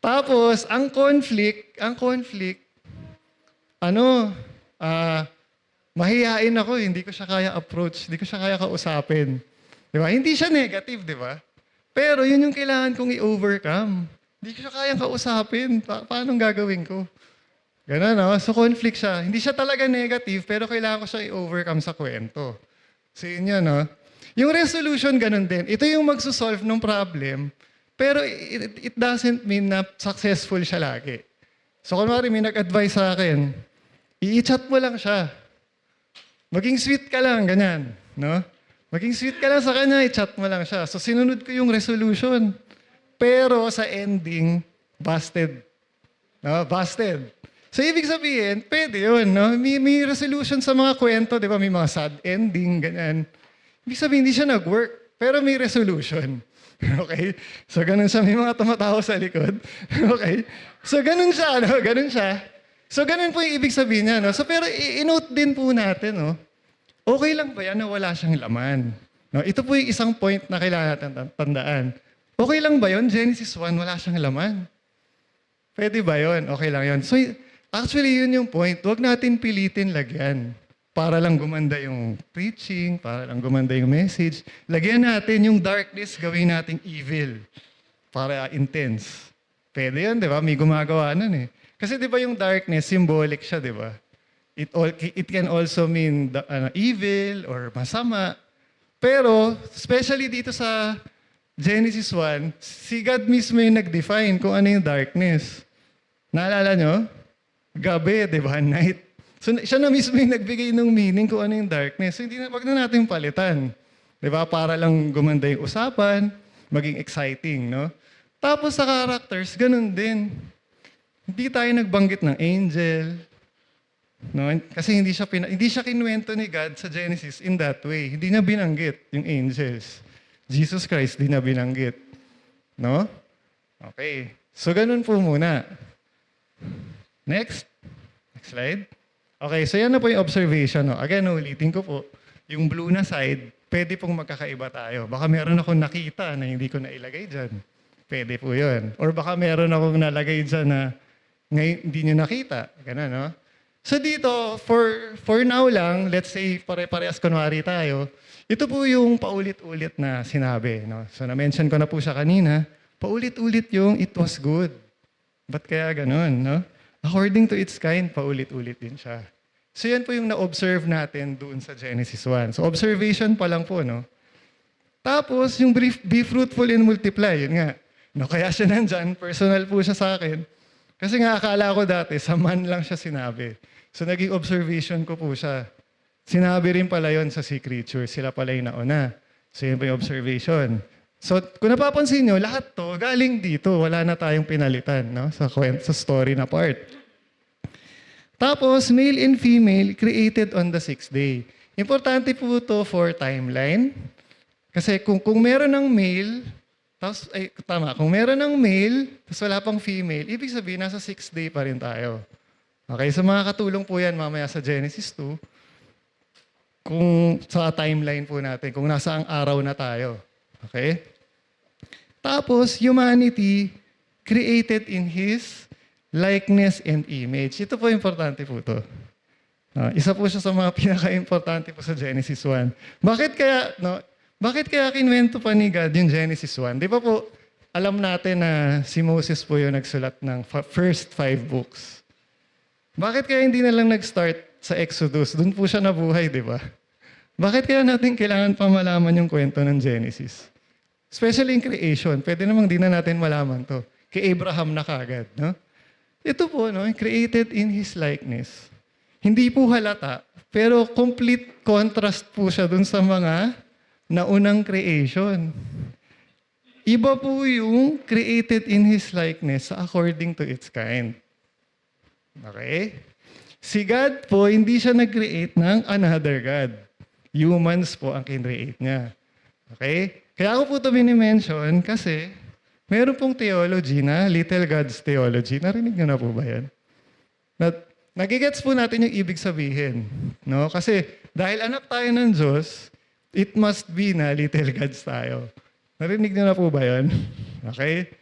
Tapos, ang conflict, mahihain ako, hindi ko siya kaya approach, hindi ko siya kaya kausapin. Di ba? Hindi siya negative, di ba? Pero yun yung kailangan kong i-overcome. Hindi ko siya kayang kausapin. Paano gagawin ko? Ganun, no? So, conflict siya. Hindi siya talaga negative, pero kailangan ko siya i-overcome sa kwento. So, yun yun, no? Yung resolution, ganun din. Ito yung magsusolve ng problem, pero it doesn't mean na successful siya lagi. So, kunwari may nag-advise sa akin, i-chat mo lang siya. Maging sweet ka lang, ganyan. No? Maging sweet ka lang sa kanya, i-chat mo lang siya. So, sinunod ko yung resolution. Pero sa ending, busted. No? Busted. So, ibig sabihin, pwede yun. No? May resolution sa mga kwento, di ba? May mga sad ending, ganyan. Ibig sabihin, hindi siya nag-work, pero may resolution. Okay? So, ganun siya. May mga tumatawa sa likod. Okay? So, ganun siya. No? Ganun siya. So, ganun po yung ibig sabihin niya. No? So, pero i-note din po natin, no? Okay lang ba yan na wala siyang laman? No? Ito po yung isang point na kailangan natin tandaan. Okay lang ba yun? Genesis 1, wala siyang laman. Pwede ba yun? Okay lang yun. So, actually, yun yung point. Huwag natin pilitin lagyan. Para lang gumanda yung preaching, para lang gumanda yung message. Lagyan natin yung darkness, gawin nating evil. Para intense. Pwede yun, di ba? May gumagawa nun eh. Kasi di ba yung darkness, symbolic siya, di ba? It can also mean evil or masama. Pero, especially dito sa Genesis 1, si God mismo yung nag-define kung ano yung darkness. Naalala nyo? Gabi, di ba? Night. So, siya na mismo yung nagbigay ng meaning kung ano yung darkness. So, wag na natin palitan. Di ba? Para lang gumanda yung usapan, maging exciting, no? Tapos sa characters, ganun din. Hindi tayo nagbanggit ng angel, no? Kasi hindi siya kinuwento ni God sa Genesis in that way. Hindi niya binanggit yung angels. Jesus Christ, di na binanggit. No? Okay. So, ganun po muna. Next slide. Okay, so yan na po yung observation. No? Again, ulitin ko po, yung blue na side, pwede pong magkakaiba tayo. Baka meron akong nakita na hindi ko nailagay dyan. Pwede po yun. Or baka meron akong nalagay dyan na ngayon hindi nyo nakita. Ganun, no? So dito, for now lang, let's say pare-parehas kunwari tayo, ito po yung paulit-ulit na sinabi. No? So na-mention ko na po siya kanina, paulit-ulit yung it was good. Ba't kaya ganun, no? According to its kind, paulit-ulit din siya. So yan po yung na-observe natin doon sa Genesis 1. So observation pa lang po, no? Tapos, yung be fruitful and multiply, yun nga. No, kaya siya nandyan, personal po siya sa akin. Kasi nga akala ko dati, sa man lang siya sinabi. So naging observation ko po siya. Sinabi rin pala yon sa sea creatures, sila pala yung nauna. So yun po yung observation. So kung napapansin nyo, lahat to galing dito. Wala na tayong pinalitan, no? Sa story na part. Tapos, male and female created on the 6th day. Importante po to for timeline. Kasi kung meron ng male, kung meron ng male, tapos wala pang female, ibig sabihin, nasa 6th day pa rin tayo. Okay, so makakatulong po yan mamaya sa Genesis 2, kung sa timeline po natin, kung nasa ang araw na tayo. Okay? Tapos, humanity created in His likeness and image. Ito po, importante po to. Isa po siya sa mga pinaka-importante po sa Genesis 1. Bakit kaya kinwento pa ni God yung Genesis 1? Di ba po, alam natin na si Moses po yung nagsulat ng first 5 books. Bakit kaya hindi na lang nag-start sa Exodus? Doon po siya nabuhay, di ba? Bakit kaya natin kailangan pa malaman yung kwento ng Genesis? Especially in creation. Pwede namang di na natin malaman to. Kay Abraham na kagad, no? Ito po, no? Created in His likeness. Hindi po halata, pero complete contrast po siya dun sa mga naunang creation. Iba po yung created in His likeness according to its kind. Okay? Si God po, hindi siya nag-create ng another God. Humans po ang kin-create niya. Okay? Kaya ako po ito mini-mention kasi meron pong theology na Little God's Theology. Narinig niyo na po ba yan? Nagigets po natin yung ibig sabihin. No? Kasi dahil anak tayo ng Diyos, it must be na little gods tayo. Narinig niyo na po ba yan? Okay?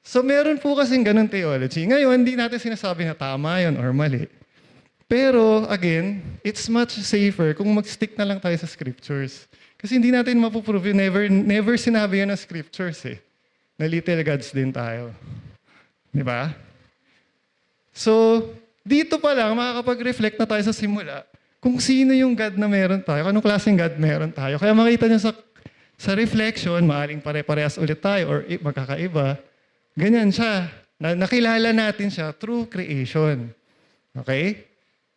So meron po kasing ganun theology. Ngayon, hindi natin sinasabi na tama yun or mali. Pero again, it's much safer kung mag-stick na lang tayo sa scriptures. Kasi hindi natin mapuprove, never sinabi yan ng scriptures eh. Na little gods din tayo. Di ba? So, dito pa lang, makakapag-reflect na tayo sa simula kung sino yung God na meron tayo, anong klaseng God meron tayo. Kaya makita nyo sa reflection, maaring pare-parehas ulit tayo or magkakaiba. Ganyan siya. Nakilala natin siya through creation. Okay?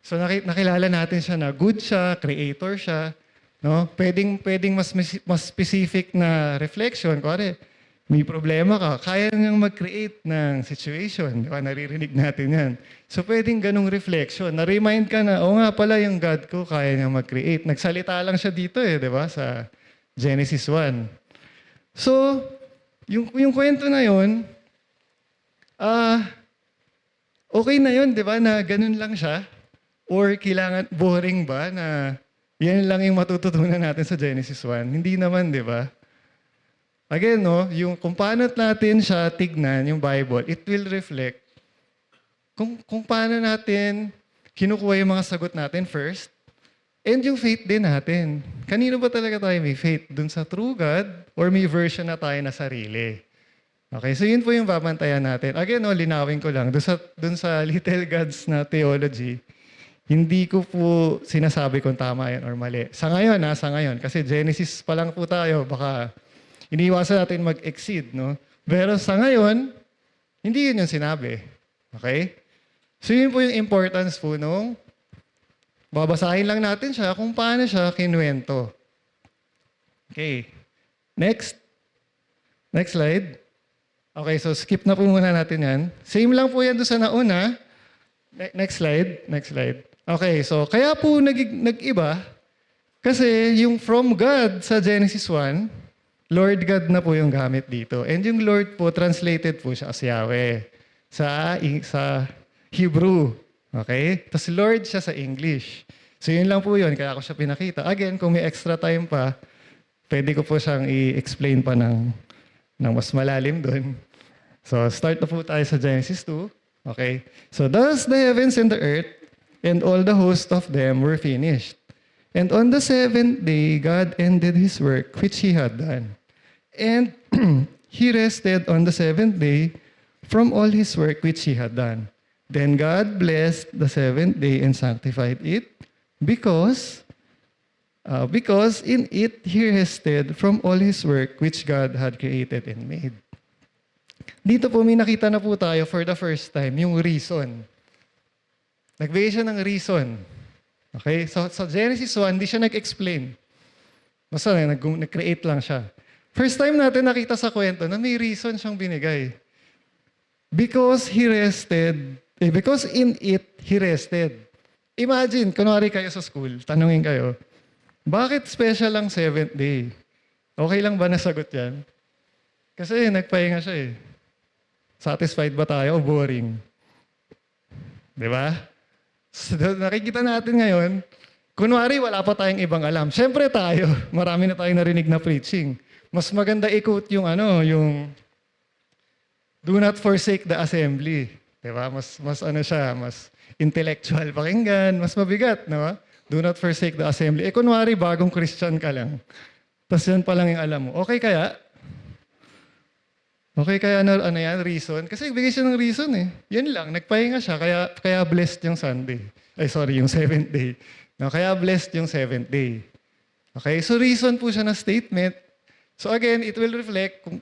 So nakilala natin siya na good siya, creator siya. No? Pwedeng mas specific na reflection. Kuwari, may problema ka, kaya niyang mag-create ng situation. Di ba? Naririnig natin yan. So pwedeng ganung reflection. Na-remind ka na, nga pala yung God ko, kaya niyang mag-create. Nagsalita lang siya dito di ba? Sa Genesis 1. So, yung kwento na yun, okay na yun, di ba? Na ganun lang siya. Or kailangan, boring ba na yan lang yung matututunan natin sa Genesis 1? Hindi naman, di ba? Again, no, kung paano natin siya tignan, yung Bible, it will reflect kung paano natin kinukuha yung mga sagot natin first, and yung faith din natin. Kanino ba talaga tayo may faith? Dun sa true God, or may version na tayo na sarili? Okay, so yun po yung babantayan natin. Again, linawin ko lang, dun sa Little Gods na theology, hindi ko po sinasabi kung tama yan or mali. Sa ngayon, kasi Genesis pa lang po tayo, baka iniiwasan natin mag-exceed, no? Pero sa ngayon, hindi yun yung sinabi. Okay? So yun po yung importance po nung babasahin lang natin siya kung paano siya kinuwento. Okay. Next slide. Okay, so skip na po muna natin yan. Same lang po yan doon sa nauna. Next slide. Okay, so kaya po nag-iba kasi yung from God sa Genesis 1, Lord God na po yung gamit dito. And yung Lord po, translated po siya as Yahweh sa Hebrew. Okay? Tapos Lord siya sa English. So yun lang po yun, kaya ako siya pinakita. Again, kung may extra time pa, pwede ko po siyang i-explain pa ng mas malalim doon. So start na po tayo sa Genesis 2. Okay? So thus the heavens and the earth and all the host of them were finished. And on the seventh day, God ended His work which He had done. And He rested on the seventh day from all His work which He had done. Then God blessed the seventh day and sanctified it because in it He rested from all His work which God had created and made. Dito po may nakita na po tayo for the first time, yung reason. Nagbigay siya ng reason. Okay? So sa Genesis 1, hindi siya nag-explain. Basta nag-create lang siya. First time natin nakita sa kwento na may reason siyang binigay. Because he rested. Because in it, he rested. Imagine, kunwari kayo sa school, tanungin kayo, bakit special lang 7th day? Okay lang ba nasagot yan? Kasi nagpahinga siya eh. Satisfied ba tayo o boring? Di ba? So, nakikita natin ngayon, kunwari wala pa tayong ibang alam. Siyempre tayo, marami na tayong narinig na preaching. Mas maganda i-quote yung yung do not forsake the assembly. Diba? Mas intellectual pakinggan, mas mabigat, no? Do not forsake the assembly. Kunwari, bagong Christian ka lang. Tapos yan pa lang yung alam mo. Okay kaya? Okay kaya ano yan, reason? Kasi bigay siya ng reason eh. Yan lang, nagpahinga siya, kaya blessed yung Sunday. Yung 7th day. No, kaya blessed yung 7th day. Okay, so reason po siya na statement. So again, it will reflect kung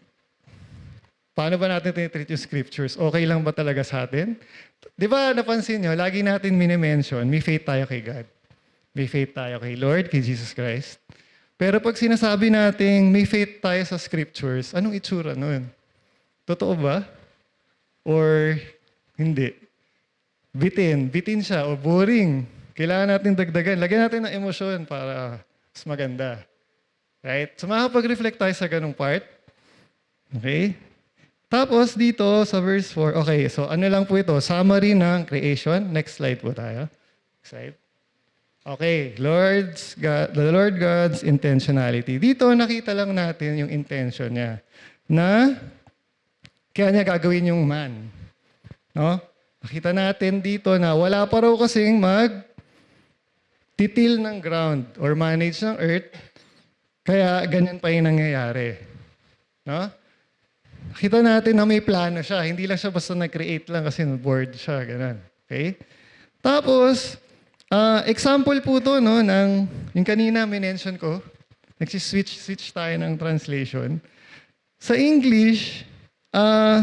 paano ba natin tinitreat yung scriptures? Okay lang ba talaga sa atin? Di ba, napansin nyo, lagi natin minimension, may faith tayo kay God. May faith tayo kay Lord, kay Jesus Christ. Pero pag sinasabi natin may faith tayo sa scriptures, anong itsura nun? Totoo ba? Or hindi? Bitin siya o boring. Kailangan natin dagdagan. Lagyan natin ng emosyon para mas maganda. Right? So makapag-reflect tayo sa ganung part. Okay? Tapos dito sa verse 4, okay, so ano lang po ito? Summary ng creation. Next slide po tayo. Next slide. Okay, the Lord God's intentionality. Dito nakita lang natin yung intention niya na kaya niya gagawin yung man. No? Nakita natin dito na wala pa raw kasing titil ng ground or manage ng earth, kaya ganyan pa yung nangyayari. No? Nakita natin na may plano siya. Hindi lang siya basta nag-create lang kasi bored siya. Ganun. Okay? Tapos, example po to, no, ng, yung kanina minention ko, nagsiswitch tayo ng translation. Sa English,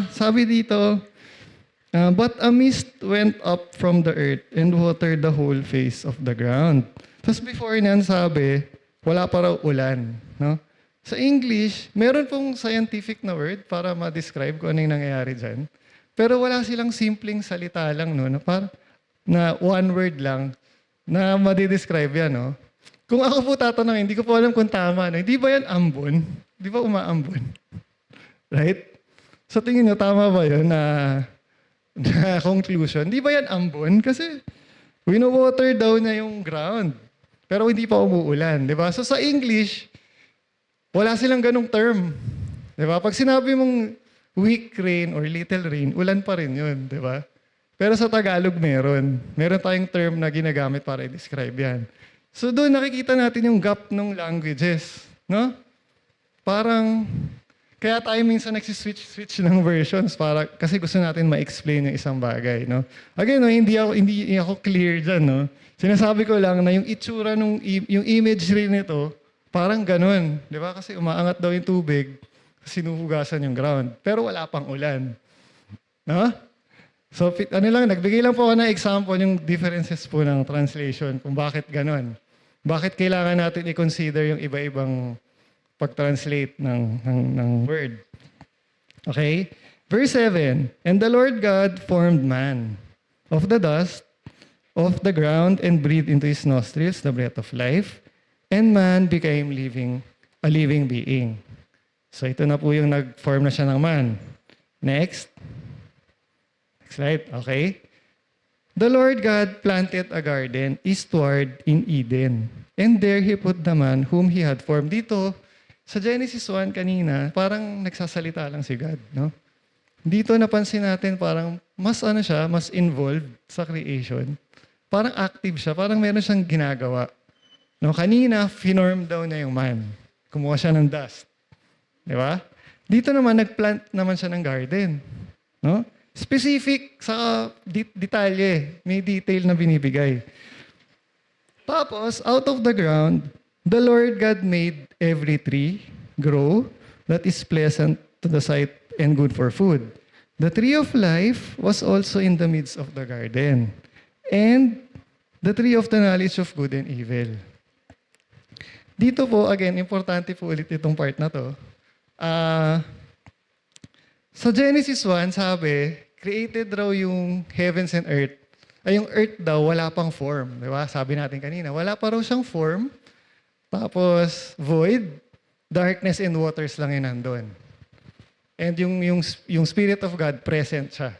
sabi dito, but a mist went up from the earth and watered the whole face of the ground. Tapos before niyan sabi, wala pa raw ulan. No? Sa English, meron pong scientific na word para ma-describe kung ano yung nangyayari dyan. Pero wala silang simpleng salita lang, no, na one word lang na ma-describe yan. No? Kung ako po tatanungin, hindi ko po alam kung tama. No? Hindi ba yan ambon? Di ba umaambon? Right? So tingin nyo, tama ba yun na conclusion? Di ba yan ambon? Kasi wino-water daw niya yung ground. Pero hindi pa umuulan. Di ba? So sa English, wala silang ganong term. Di ba? Pag sinabi mong weak rain or little rain, ulan pa rin yun. Di ba? Pero sa Tagalog meron. Meron tayong term na ginagamit para i-describe yan. So doon nakikita natin yung gap ng languages. No? Parang kaya tayo minsan nagsiswitch ng versions kasi gusto natin ma-explain yung isang bagay, no? Again, no, hindi ako clear dyan, no? Sinasabi ko lang na yung itsura yung imagery nito, parang ganun, di ba? Kasi umaangat daw yung tubig, sinuhugasan yung ground, pero wala pang ulan. No? So, nagbigay lang po ako ng example yung differences po ng translation kung bakit ganun. Bakit kailangan natin i-consider yung iba-ibang pag-translate ng word. Okay? Verse 7, and the Lord God formed man of the dust of the ground and breathed into his nostrils the breath of life, and man became a living being. So ito na po yung nag-form na siya ng man. Next. Next slide. Okay? The Lord God planted a garden eastward in Eden, and there he put the man whom he had formed. Dito, sa Genesis 1 kanina, parang nagsasalita lang si God, no? Dito napansin natin parang mas involved sa creation. Parang active siya, parang meron siyang ginagawa. No, kanina finorm daw niya yung man. Kumuha siya ng dust. Di ba? Dito naman nagplant naman siya ng garden, no? Specific sa detalye, may detail na binibigay. Tapos out of the ground, the Lord God made every tree grow that is pleasant to the sight and good for food. The tree of life was also in the midst of the garden, and the tree of the knowledge of good and evil. Dito po, again, importante po ulit itong part na to. Sa Genesis 1, sabi, created raw yung heavens and earth. Ay, yung earth daw, wala pang form. Di ba? Sabi natin kanina, wala pa raw siyang form. Tapos, void, darkness and waters lang yun nandun. And yung Spirit of God, present siya.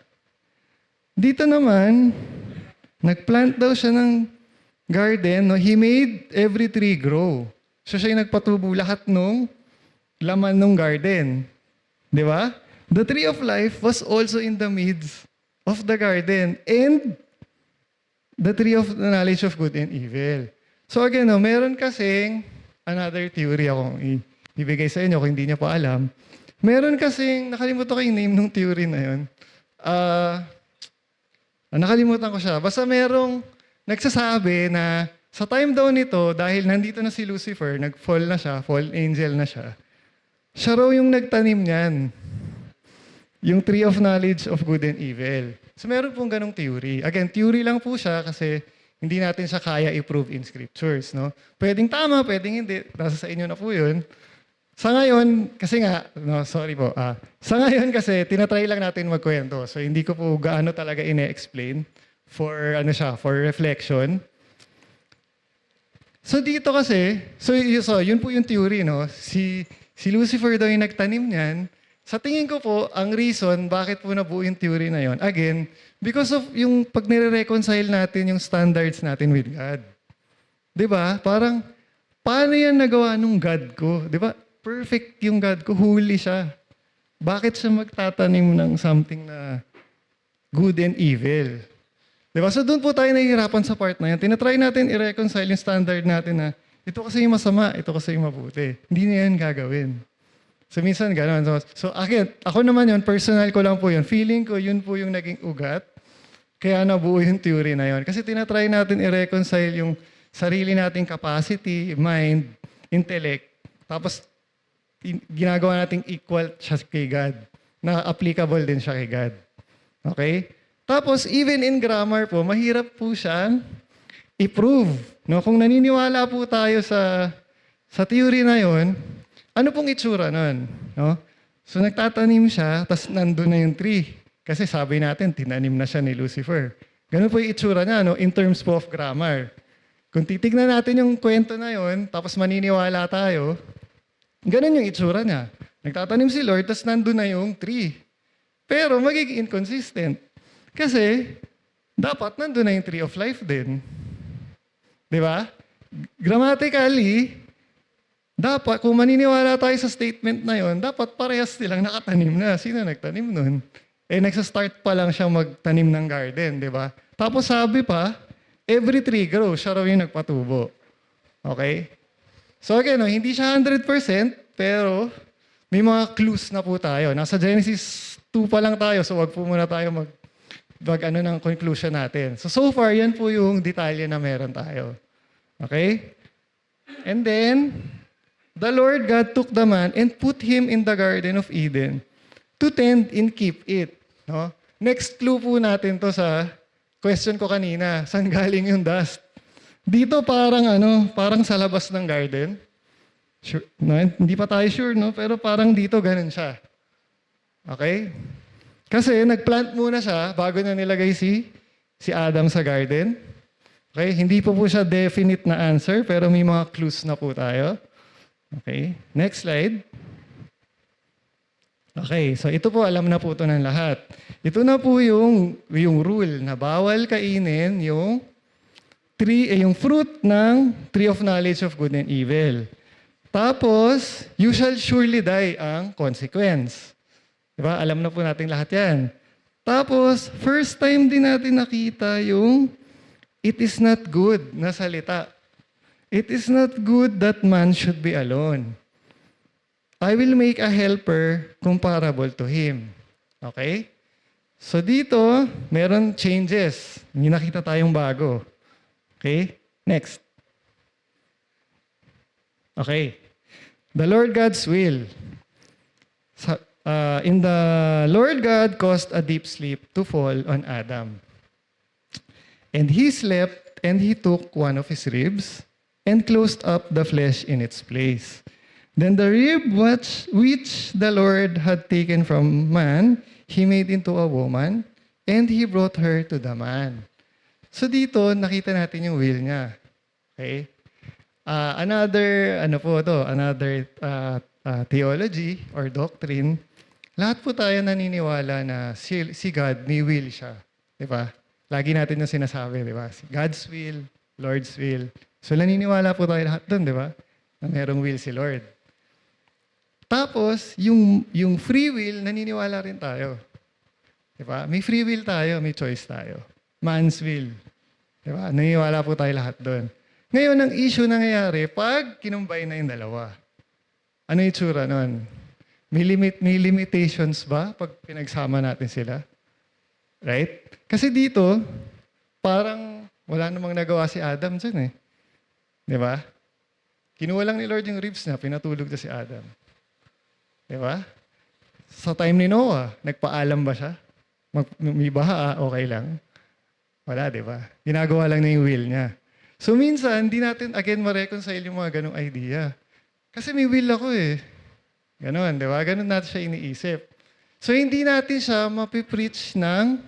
Dito naman, nagplant daw siya ng garden. No? He made every tree grow. So siya yung nagpatubo lahat nung laman ng garden. Di ba? The tree of life was also in the midst of the garden. And the tree of the knowledge of good and evil. So again, no, meron kasing another theory akong ibigay sa inyo kung hindi niyo pa alam. Meron kasing, nakalimutan ko yung name ng theory na yun. Nakalimutan ko siya. Basta merong nagsasabi na sa time daw nito, dahil nandito na si Lucifer, nag-fall na siya, fallen angel na siya, siya raw yung nagtanim niyan. Yung tree of knowledge of good and evil. So meron pong ganong theory. Again, theory lang po siya kasi hindi natin siya kaya i-prove in scriptures. No? Pwedeng tama, pwedeng hindi. Nasa sa inyo na po yun. Sa ngayon, kasi nga, no, sorry po. Sa ngayon kasi, tinatry lang natin magkwento. So, hindi ko po gaano talaga ine-explain for, for reflection. So, dito kasi, so yun po yung theory, no? Si Lucifer daw yung nagtanim niyan. Sa tingin ko po, ang reason bakit po nabuo yung theory na yon, again, because of yung pag nire-reconcile natin yung standards natin with God. 'Di ba? Parang, paano yan nagawa nung God ko? 'Di ba? Perfect yung God ko, holy siya. Bakit siya magtatanim ng something na good and evil? Diba? So doon po tayo nahihirapan sa part na yan. Tinatry natin i-reconcile yung standard natin na ito kasi yung masama, ito kasi yung mabuti. Hindi na yan gagawin. So minsan gano'n. So ako naman yun, personal ko lang po yun. Feeling ko yun po yung naging ugat. Kaya nabuo yung theory na yun. Kasi tinatry natin i-reconcile yung sarili nating capacity, mind, intellect. Tapos ginagawa nating equal siya kay God. Na applicable din siya kay God. Okay? Tapos, even in grammar po, mahirap po siyang i-prove. No? Kung naniniwala po tayo sa theory na yon, ano pong itsura nun? No? So, nagtatanim siya, tapos nandun na yung tree. Kasi sabi natin, tinanim na siya ni Lucifer. Ganun po yung itsura niya, no? In terms po of grammar. Kung titignan natin yung kwento na yon, tapos maniniwala tayo, ganun yung itsura niya. Nagtatanim si Lord, tapos nandun na yung tree. Pero magiging inconsistent. Kasi, dapat nandun na yung tree of life din. Di ba? Grammatically, dapat, kung maniniwala tayo sa statement na yon, dapat parehas silang nakatanim na. Sino nagtanim nun? Nagsa-start pa lang siya magtanim ng garden, di ba? Tapos sabi pa, every tree grows, siya raw yung nagpatubo. Okay? So again, hindi siya 100%, pero may mga clues na po tayo. Nasa Genesis 2 pa lang tayo, so wag po muna tayo ng conclusion natin. So far, yan po yung detalye na meron tayo. Okay? And then, the Lord God took the man and put him in the Garden of Eden to tend and keep it. No? Next clue po natin to sa question ko kanina. Saan galing yung dust? Dito parang sa labas ng garden. Sure, no, hindi pa tayo sure, no? Pero parang dito ganun siya. Okay? Kasi nagplant muna siya bago na nilagay si Adam sa garden. Okay? Hindi po siya definite na answer, pero may mga clues na po tayo. Okay? Next slide. Okay, so ito po alam na po ito ng lahat. Ito na po yung rule na bawal kainin yung fruit ng tree of knowledge of good and evil. Tapos, you shall surely die ang consequence. Diba? Alam na po natin lahat yan. Tapos, first time din natin nakita yung it is not good na salita. It is not good that man should be alone. I will make a helper comparable to him. Okay? So dito, meron changes. May nakita tayong bago. Okay? Next. Okay. The Lord God's will. In the Lord God caused a deep sleep to fall on Adam. And he slept, and he took one of his ribs, and closed up the flesh in its place. Then the rib which the Lord had taken from man, he made into a woman, and he brought her to the man. So dito, nakita natin yung will niya. Okay? Another theology or doctrine, lahat po tayo naniniwala na si God, may will siya. Di ba? Lagi natin yung sinasabi, di ba? God's will, Lord's will. So naniniwala po tayo lahat doon, di ba? Na merong will si Lord. Tapos, yung free will, naniniwala rin tayo. Di ba? May free will tayo, may choice tayo. Man's will. Di ba? Naniniwala po tayo lahat doon. Ngayon, ang issue nangyayari pag kinumbay na yung dalawa. Ano yung tsura nun? May limitations ba pag pinagsama natin sila? Right? Kasi dito, parang wala namang nagawa si Adam dyan eh. Di ba? Kinuha lang ni Lord yung ribs niya, pinatulog na si Adam. Di ba? Sa time ni Noah, nagpaalam ba siya? May baha, okay lang. Wala, di ba? Ginagawa lang na yung will niya. So minsan, hindi natin again ma-reconcile yung mga ganong idea. Kasi may will ako eh. Ganon, di ba? Ganon natin siya iniisip. So hindi natin siya mapipreach ng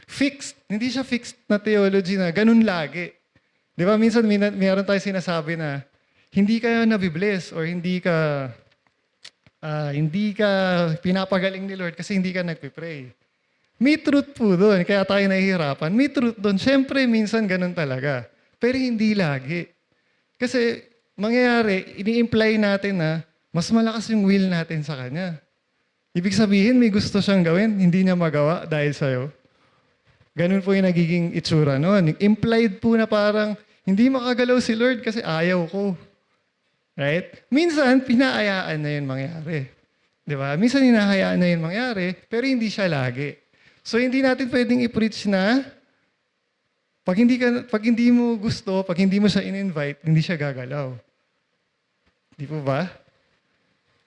fixed. Hindi siya fixed na theology na ganon lagi. Di ba? Minsan mayroon tayo sinasabi na hindi ka nabibless or hindi ka pinapagaling ni Lord kasi hindi ka nagpipray. May truth po doon, kaya tayo nahihirapan. May truth doon. Siyempre, minsan ganun talaga. Pero hindi lagi. Kasi, mangyayari, ini-imply natin na mas malakas yung will natin sa Kanya. Ibig sabihin, may gusto siyang gawin, hindi niya magawa dahil sa'yo. Ganun po yung nagiging itsura noon. Implied po na parang, hindi makagalaw si Lord kasi ayaw ko. Right? Minsan, pinaayaan na yun mangyari. Di ba? Minsan, hinahayaan na yun mangyari, pero hindi siya lagi. So, hindi natin pwedeng i-preach na pag hindi mo gusto, pag hindi mo siya in-invite, hindi siya gagalaw. Di po ba?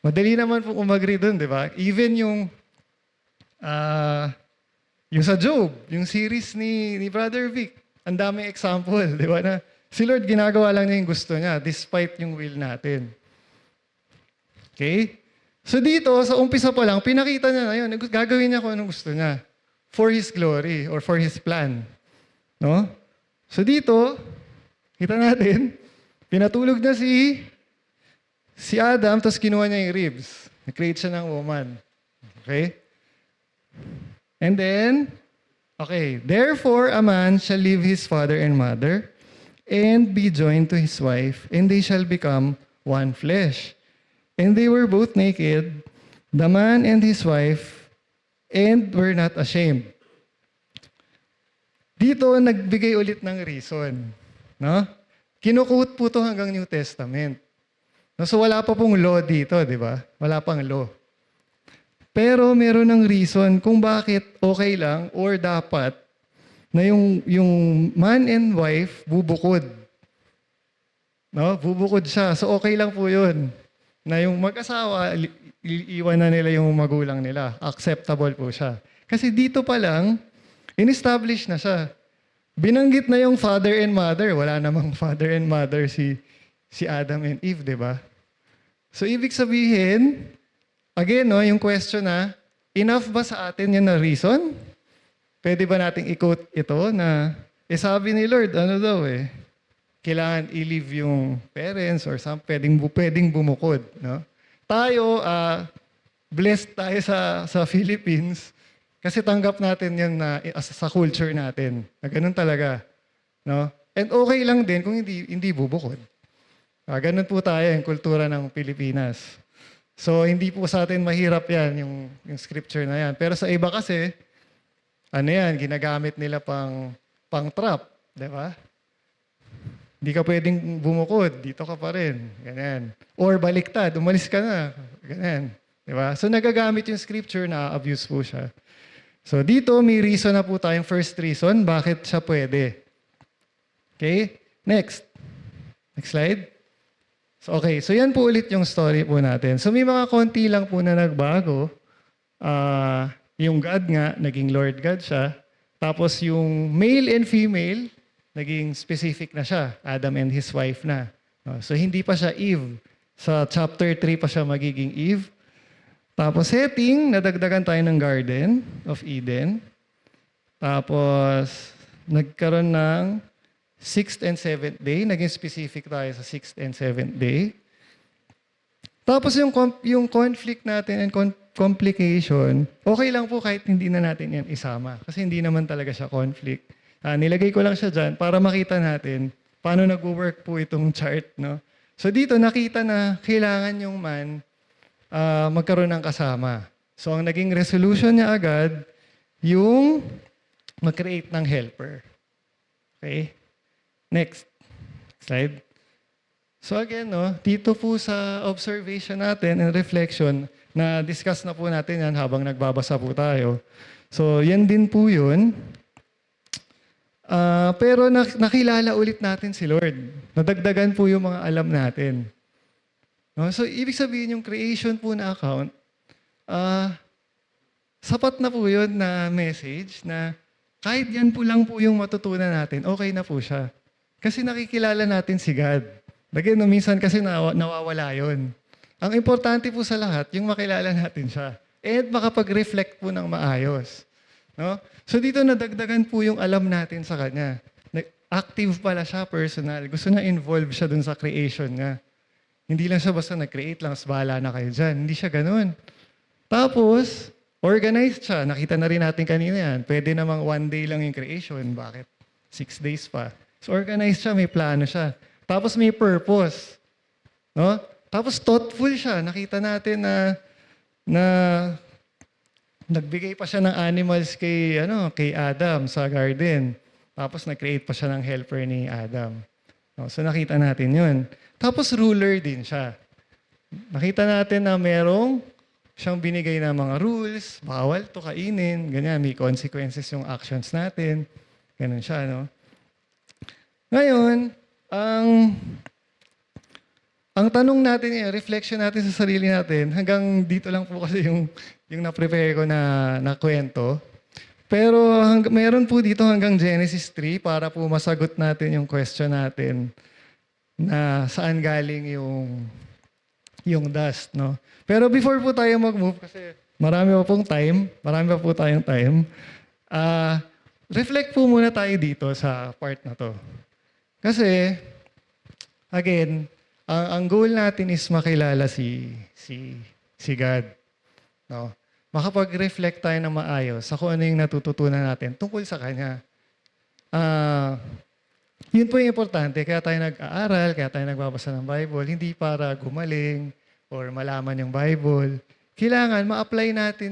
Madali naman po umagri doon, di ba? Even yung sa Job, yung series ni Brother Vic, ang daming example, di ba? Na si Lord ginagawa lang niya yung gusto niya despite yung will natin. Okay? So dito, sa umpisa pa lang, pinakita niya na yun, gagawin niya kung anong gusto niya for His glory or for His plan. No? So dito, kita natin, pinatulog na si Adam, tapos kinuha niya yung ribs. Nag-create siya ng woman. Okay? And then, okay, therefore a man shall leave his father and mother and be joined to his wife, and they shall become one flesh. And they were both naked, the man and his wife, and were not ashamed. Dito, nagbigay ulit ng reason. No? Kinukut po ito hanggang New Testament. No, so wala pa pong law dito, di ba? Wala pang law. Pero meron ng reason kung bakit okay lang or dapat na yung man and wife bubukod. No? Bubukod siya. So okay lang po yun. Na yung mag-asawa, iiwan na nila yung magulang nila. Acceptable po siya. Kasi dito pa lang, in-establish na siya. Binanggit na yung father and mother. Wala namang father and mother si Adam and Eve, di ba? So, ibig sabihin, again, no, yung question na, enough ba sa atin yun na reason? Pwede ba nating i-quote ito na, sabi ni Lord, ano daw kailangan i-leave yung parents or pwedeng bumukod. No? Tayo, blessed tayo sa Philippines kasi tanggap natin yan na sa culture natin. Na ganun talaga. No? And okay lang din kung hindi bubukod. Ganun po tayo, yung kultura ng Pilipinas. So, hindi po sa atin mahirap yan, yung scripture na yan. Pero sa iba kasi, ginagamit nila pang trap. Di ba? Hindi ka pwedeng bumukod, dito ka pa rin. Ganyan. Or baliktad, umalis ka na. Ganyan. Di ba? So, nagagamit yung scripture na abuse po siya. So, dito may reason na po tayong first reason bakit siya pwede. Okay? Next. Next slide. So, okay. So, yan po ulit yung story po natin. So, may mga konti lang po na nagbago. Yung God nga, naging Lord God siya. Tapos, yung male and female, naging specific na siya. Adam and his wife na. No? So hindi pa siya Eve. Sa chapter 3 pa siya magiging Eve. Tapos setting, nadagdagan tayo ng Garden of Eden. Tapos nagkaroon ng 6th and 7th day. Naging specific tayo sa 6th and 7th day. Tapos yung conflict natin and complication, okay lang po kahit hindi na natin yan isama. Kasi hindi naman talaga siya conflict. Nilagay ko lang siya dyan para makita natin paano nag-work po itong chart. No? So dito nakita na kailangan yung man magkaroon ng kasama. So ang naging resolution niya agad, yung mag-create ng helper. Okay? Next slide. So again, no, dito po sa observation natin and reflection, na-discuss na po natin yan habang nagbabasa po tayo. So yan din po yun. Pero nakilala ulit natin si Lord. Nadagdagan po yung mga alam natin. No? So ibig sabihin yung creation po na account, sapat na po yun na message na kahit yan po lang po yung matutunan natin, okay na po siya. Kasi nakikilala natin si God. Again, no, minsan kasi nawawala yun. Ang importante po sa lahat, yung makilala natin siya. And makapag-reflect po ng maayos. No? So dito nadagdagan po yung alam natin sa Kanya. Active pala siya, personal. Gusto na involve siya dun sa creation nga. Hindi lang siya basta nag-create lang, bahala na kayo dyan. Hindi siya ganun. Tapos, organized siya. Nakita na rin natin kanina yan. Pwede namang 1 day lang yung creation. Bakit? 6 days pa. So organized siya, may plano siya. Tapos may purpose. No? Tapos thoughtful siya. Nakita natin na nagbigay pa siya ng animals kay Adam sa garden. Tapos nag-create pa siya ng helper ni Adam. No? So nakita natin yun. Tapos ruler din siya. Nakita natin na merong siyang binigay na mga rules, bawal to kainin, ganyan, may consequences yung actions natin. Ganun siya, no? Ngayon, ang tanong natin, reflection natin sa sarili natin, hanggang dito lang po kasi yung na-prepare ko na kwento. Pero meron po dito hanggang Genesis 3 para po masagot natin yung question natin na saan galing yung dust, no? Pero before po tayo mag-move, kasi marami pa po tayong time, reflect po muna tayo dito sa part na to. Kasi, again, ang goal natin is makilala si God. No? Makapag-reflect tayo ng maayos sa kung ano yung natututunan natin tungkol sa Kanya. Yun po yung importante. Kaya tayo nag-aaral, kaya tayo nagbabasa ng Bible, hindi para gumaling or malaman yung Bible. Kailangan ma-apply natin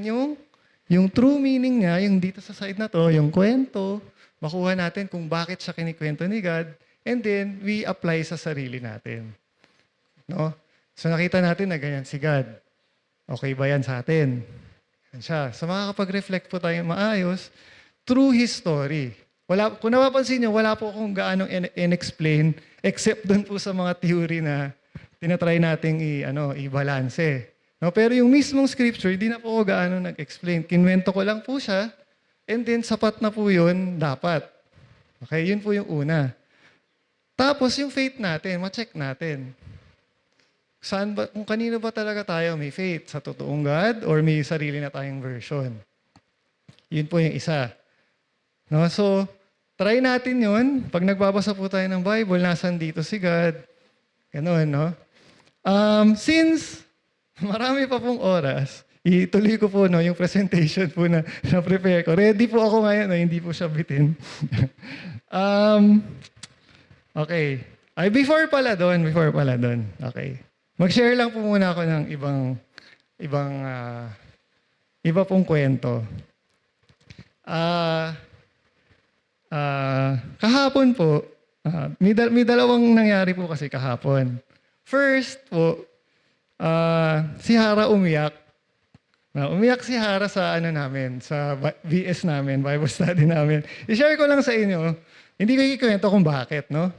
yung true meaning niya, yung dito sa side na to, yung kwento, makuha natin kung bakit siya kinikwento ni God, and then we apply sa sarili natin. No? So nakita natin na ganyan si God. Okay ba yan sa atin? Yan siya. So makakapag-reflect po tayo maayos through His story. Kung napapansin nyo, wala po akong gaano in-explain except dun po sa mga theory na tinatry nating i-balance. No? Pero yung mismong scripture, di na po ako gaano nag-explain. Kinwento ko lang po siya, and then sapat na po yun dapat. Okay, yun po yung una. Tapos yung faith natin, ma-check natin. Kung kanino ba talaga tayo may faith? Sa totoong God or may sarili na tayong version? Yun po yung isa. No? So, try natin yun. Pag nagbabasa po tayo ng Bible, nasan dito si God? Ganun, no? Since marami pa pong oras, ituloy ko po yung presentation po na prepare ko. Ready po ako ngayon, hindi po siya bitin. Okay. Before pala doon. Okay. Mag-share lang po muna ako ng iba pong kwento. Kahapon po, may dalawang nangyari po kasi kahapon. First po, si Hara umiyak. Umiyak si Hara sa sa BS namin, Bible study namin. I-share ko lang sa inyo. Hindi ko ikikwento kung bakit, no?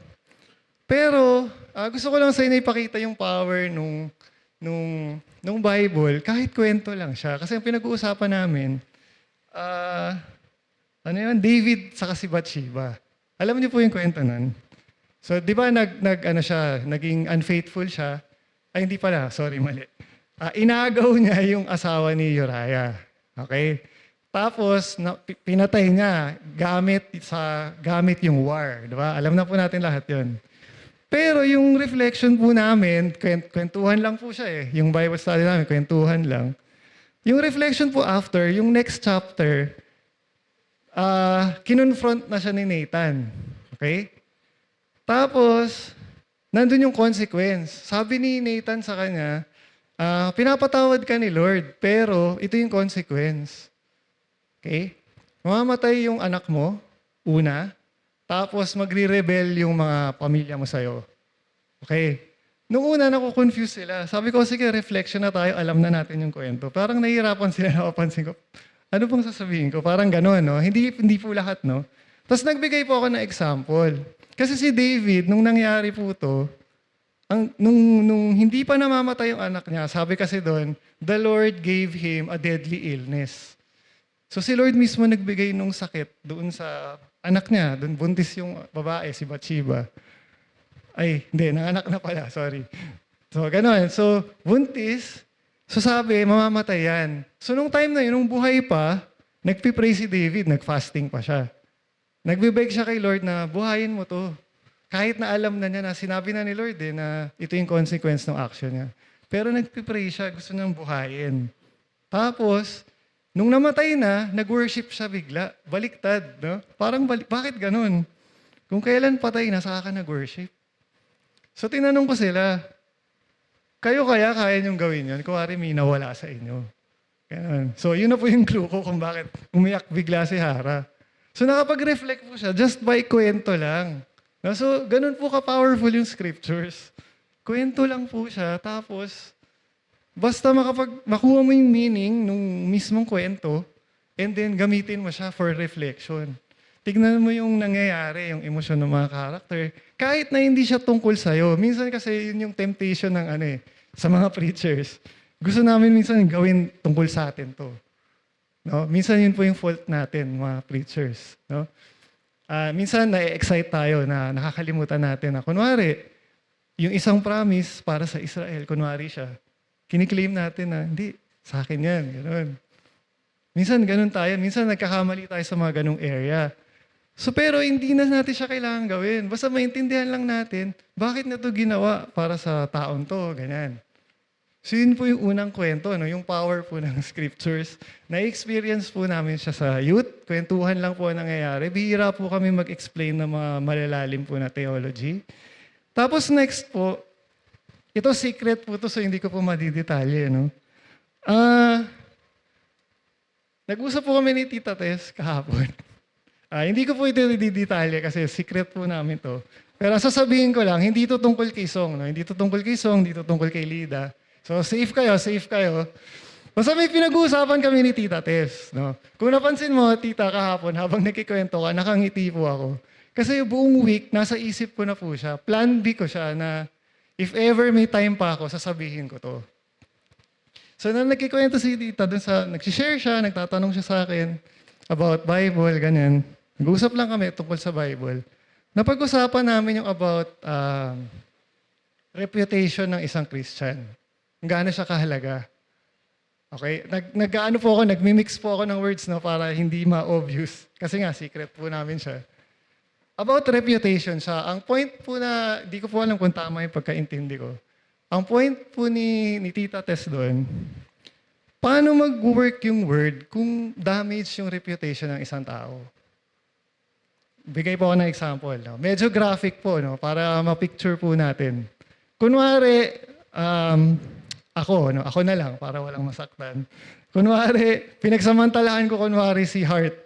Pero, gusto ko lang sa inyo ipakita yung power nung Bible, kahit kwento lang siya. Kasi ang pinag-uusapan namin, David saka si Bathsheba. Alam niyo po yung kwento nun? So, di ba ano siya, naging unfaithful siya? Ay, hindi pala. Sorry, mali. Inagaw niya yung asawa ni Uriah. Okay? Tapos, pinatay niya gamit yung war. Di ba? Alam na po natin lahat yon. Pero yung reflection po namin, kwentuhan lang po siya eh. Yung Bible study namin, kwentuhan lang. Yung reflection po after, yung next chapter, kinonfront na siya ni Nathan. Okay? Tapos, nandun yung consequence. Sabi ni Nathan sa kanya, pinapatawad ka ni Lord, pero ito yung consequence. Okay? Mamamatay yung anak mo, una, tapos magre-rebel yung mga pamilya mo sa'yo. Okay? Noong una, naku-confuse sila. Sabi ko, sige, reflection na tayo, alam na natin yung kwento. Parang nahihirapan sila, napapansin ko. Ano pong sasabihin ko? Parang gano'n, no? Hindi po lahat, no? Tapos nagbigay po ako ng example. Kasi si David, nung nangyari po to, nung hindi pa namamatay yung anak niya, sabi kasi doon, the Lord gave him a deadly illness. So si Lord mismo nagbigay nung sakit doon sa anak niya, doon buntis yung babae, si Bathsheba. Ay, hindi, nanganak na pala, sorry. So, gano'n. So, buntis. So, sabi, mamamatay yan. So, nung time na yun, nung buhay pa, nagpipray si David, nagfasting pa siya. Nagbibeg siya kay Lord na, buhayin mo to. Kahit na alam na niya na, sinabi na ni Lord na ito yung consequence ng action niya. Pero nagpipray siya, gusto niyang buhayin. Tapos, nung namatay na, nag-worship siya bigla. Baliktad, no? Parang, bakit ganun? Kung kailan patay na, saka ka nag-worship. So, tinanong ko sila, kayo kaya niyong gawin yun? Kuwari may nawala sa inyo. Ganun. So, yun na po yung clue ko kung bakit umiyak bigla si Hara. So, nakapag-reflect po siya just by kwento lang. No? So, ganun po ka-powerful yung scriptures. Kwento lang po siya, tapos, basta makuha mo yung meaning nung mismong kwento, and then gamitin mo siya for reflection. Tignan mo yung nangyayari, yung emosyon ng mga karakter. Kahit na hindi siya tungkol sa'yo. Minsan kasi yun yung temptation ng sa mga preachers. Gusto namin minsan gawin tungkol sa atin to. No? Minsan yun po yung fault natin, mga preachers. No? Minsan na-excite tayo na nakakalimutan natin na kunwari, yung isang promise para sa Israel, kunwari siya, kiniklaim natin na, hindi, sa akin yan, gano'n. Minsan ganun tayo, minsan nagkakamali tayo sa mga ganung area. So pero hindi na natin siya kailangan gawin. Basta maintindihan lang natin, bakit na ito ginawa para sa taon to, ganyan. So yun po yung unang kwento, no? Yung power po ng scriptures. Na-experience po namin siya sa youth. Kwentuhan lang po ang nangyayari. Bihira po kami mag-explain ng mga malalalim po na theology. Tapos next po, ito secret po to, so hindi ko po madidetalye. No? Nag-usap po kami ni Tita Tess kahapon. Hindi ko po ito didetalye kasi secret po namin to. Pero sasabihin ko lang, hindi ito tungkol kay Song. No? Hindi ito tungkol kay Song, hindi ito tungkol kay Lida. So safe kayo, safe kayo. Basta may pinag-uusapan kami ni Tita Tess. No? Kung napansin mo, Tita, kahapon, habang nakikwento ka, nakangiti po ako. Kasi yung buong week, nasa isip ko na po siya. Plan B ko siya na if ever may time pa ako, sasabihin ko to. So nang nagkikwento si Tita, nagsishare siya, nagtatanong siya sa akin about Bible, ganyan. Nag-usap lang kami tungkol sa Bible. Napag-usapan namin yung about reputation ng isang Christian. Gaano siya kahalaga. Okay? Nag-ano po ako, nagmimix po ako ng words no, para hindi ma-obvious. Kasi nga, secret po namin siya. About reputation siya. Ang point po na, di ko po alam kung tama yung pagkaintindi ko. Ang point po ni Tita Tess doon, paano mag-work yung word kung damage yung reputation ng isang tao? Bigay po ako ng example. No? Medyo graphic po, no? Para ma-picture po natin. Kunwari, ako na lang para walang masaktan. Kunwari, pinagsamantalahan ko kunwari si Heart.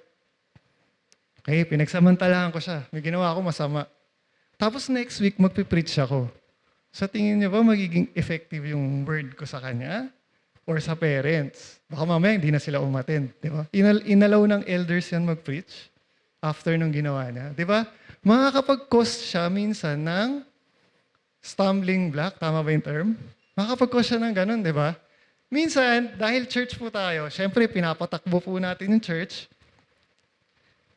Okay, pinagsamantalahan ko siya. May ginawa ako masama. Tapos next week, magpipreach ako. Sa tingin niyo ba magiging effective yung word ko sa kanya? Or sa parents? Baka mamaya hindi na sila umattend. Di ba? Inalaw ng elders yan mag-preach after nung ginawa niya. Di ba? Makakapag-cause siya minsan ng stumbling block. Tama ba yung term? Makakapag-cause siya ng ganun, di ba? Minsan, dahil church po tayo, syempre pinapatakbo po natin yung church,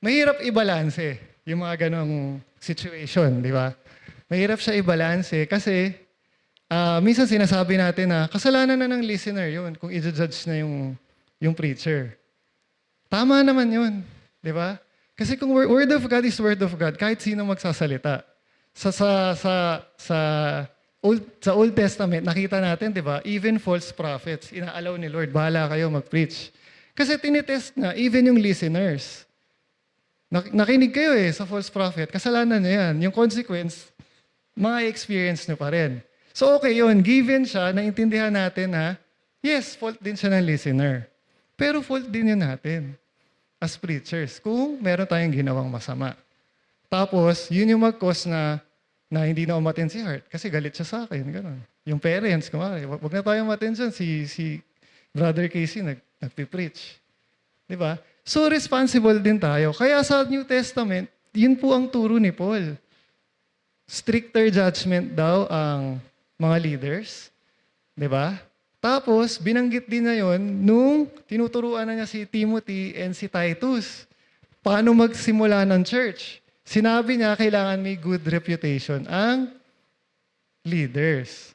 mahirap i-balance eh. yung mga ganong situation, di ba? Mahirap siya i-balance kasi minsan sinasabi natin na kasalanan na ng listener yun kung i-judge na yung preacher. Tama naman yun, di ba? Kasi kung word of God is word of God, kahit sino magsasalita. Sa Old Testament, nakita natin, di ba? Even false prophets, inaalaw ni Lord, bahala kayo mag-preach. Kasi tinitest na, even yung listeners. Nakinig kayo sa false prophet, kasalanan niya yan. Yung consequence, mga experience nyo pa rin. So okay yun, given siya, naintindihan natin na, yes, fault din siya ng listener. Pero fault din yun natin as preachers kung meron tayong ginawang masama. Tapos, yun yung mag-cause na hindi na umattend si Hart kasi galit siya sa akin. Ganun. Yung parents, kumari, wag na tayong umattend dyan. Si Brother Casey nagpipreach. Di ba? So, responsible din tayo. Kaya sa New Testament, yun po ang turo ni Paul. Stricter judgment daw ang mga leaders. Di ba? Tapos, binanggit din na yun nung tinuturuan na niya si Timothy and si Titus. Paano magsimula ng church? Sinabi niya, kailangan may good reputation ang leaders.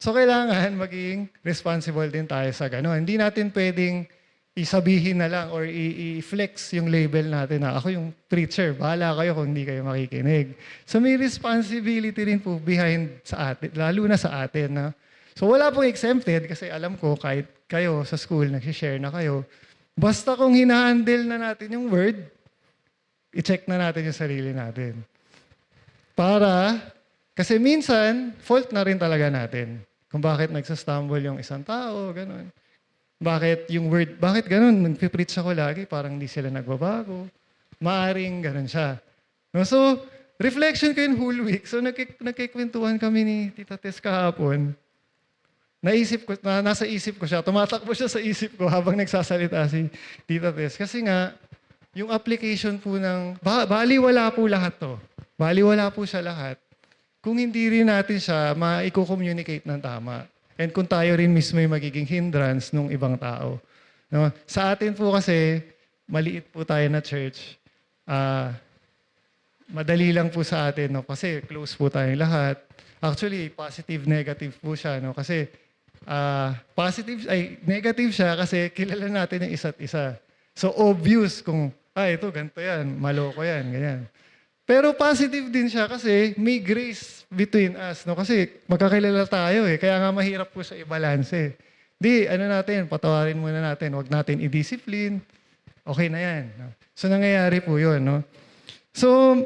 So, kailangan maging responsible din tayo sa gano'n. Hindi natin pwedeng isabihin na lang or i-flex yung label natin na ako yung preacher, bahala kayo kung hindi kayo makikinig. So, may responsibility rin po behind sa atin, lalo na sa atin. Na? So, wala pong exempted kasi alam ko kahit kayo sa school, nag-share na kayo, basta kung hinahandle na natin yung word, i-check na natin yung sarili natin. Kasi minsan, fault na rin talaga natin. Kung bakit nagsastumble yung isang tao, gano'n. Bakit gano'n? Nagpipreach ako lagi, parang hindi sila nagbabago. Maaring gano'n siya. No? So, reflection ko yung whole week. So, nagkikwentuhan kami ni Tita Tess kahapon. Nasa isip ko siya. Tumatakbo siya sa isip ko habang nagsasalita si Tita Tess. Kasi nga, yung application po baliwala po lahat to. Baliwala po siya lahat. Kung hindi rin natin siya ma-communicate ng tama. And kung tayo rin mismo yung magiging hindrance ng ibang tao. No? Sa atin po kasi, maliit po tayo na church. Madali lang po sa atin. No? Kasi close po tayong lahat. Actually, positive, negative po siya. No? Kasi negative siya kasi kilala natin yung isa't isa. So obvious kung, ito, ganito yan, maloko yan, ganyan. Pero positive din siya kasi may grace between us, no? Kasi magkakilala tayo kaya nga mahirap po siya i-balance. Patawarin muna natin, huwag natin i-discipline, okay na yan. No? So nangyayari po yun, no? So,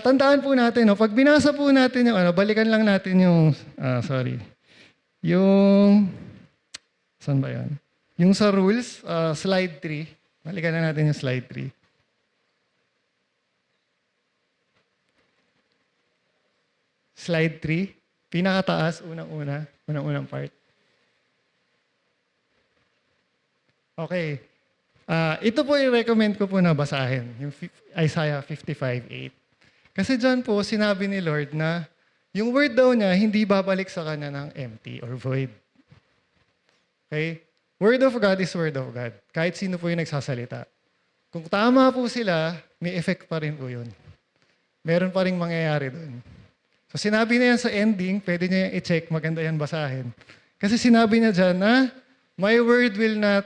tandaan po natin, no? Pag binasa po natin yung, balikan lang natin yung, saan ba yan? Yung sa rules, slide 3. Balikan na natin yung slide 3. Slide 3. Pinakataas, unang-unang part. Okay. Ito po yung recommend ko po na basahin. Yung Isaiah 55:8. Kasi dyan po, sinabi ni Lord na yung word daw niya, hindi babalik sa kanya ng empty or void. Okay? Word of God is word of God. Kahit sino po yung nagsasalita. Kung tama po sila, may effect pa rin po yun. Meron pa rin mangyayari doon. So sinabi na yan sa ending, pwede niya yung i-check, maganda yan basahin. Kasi sinabi niya dyan na, my word will not,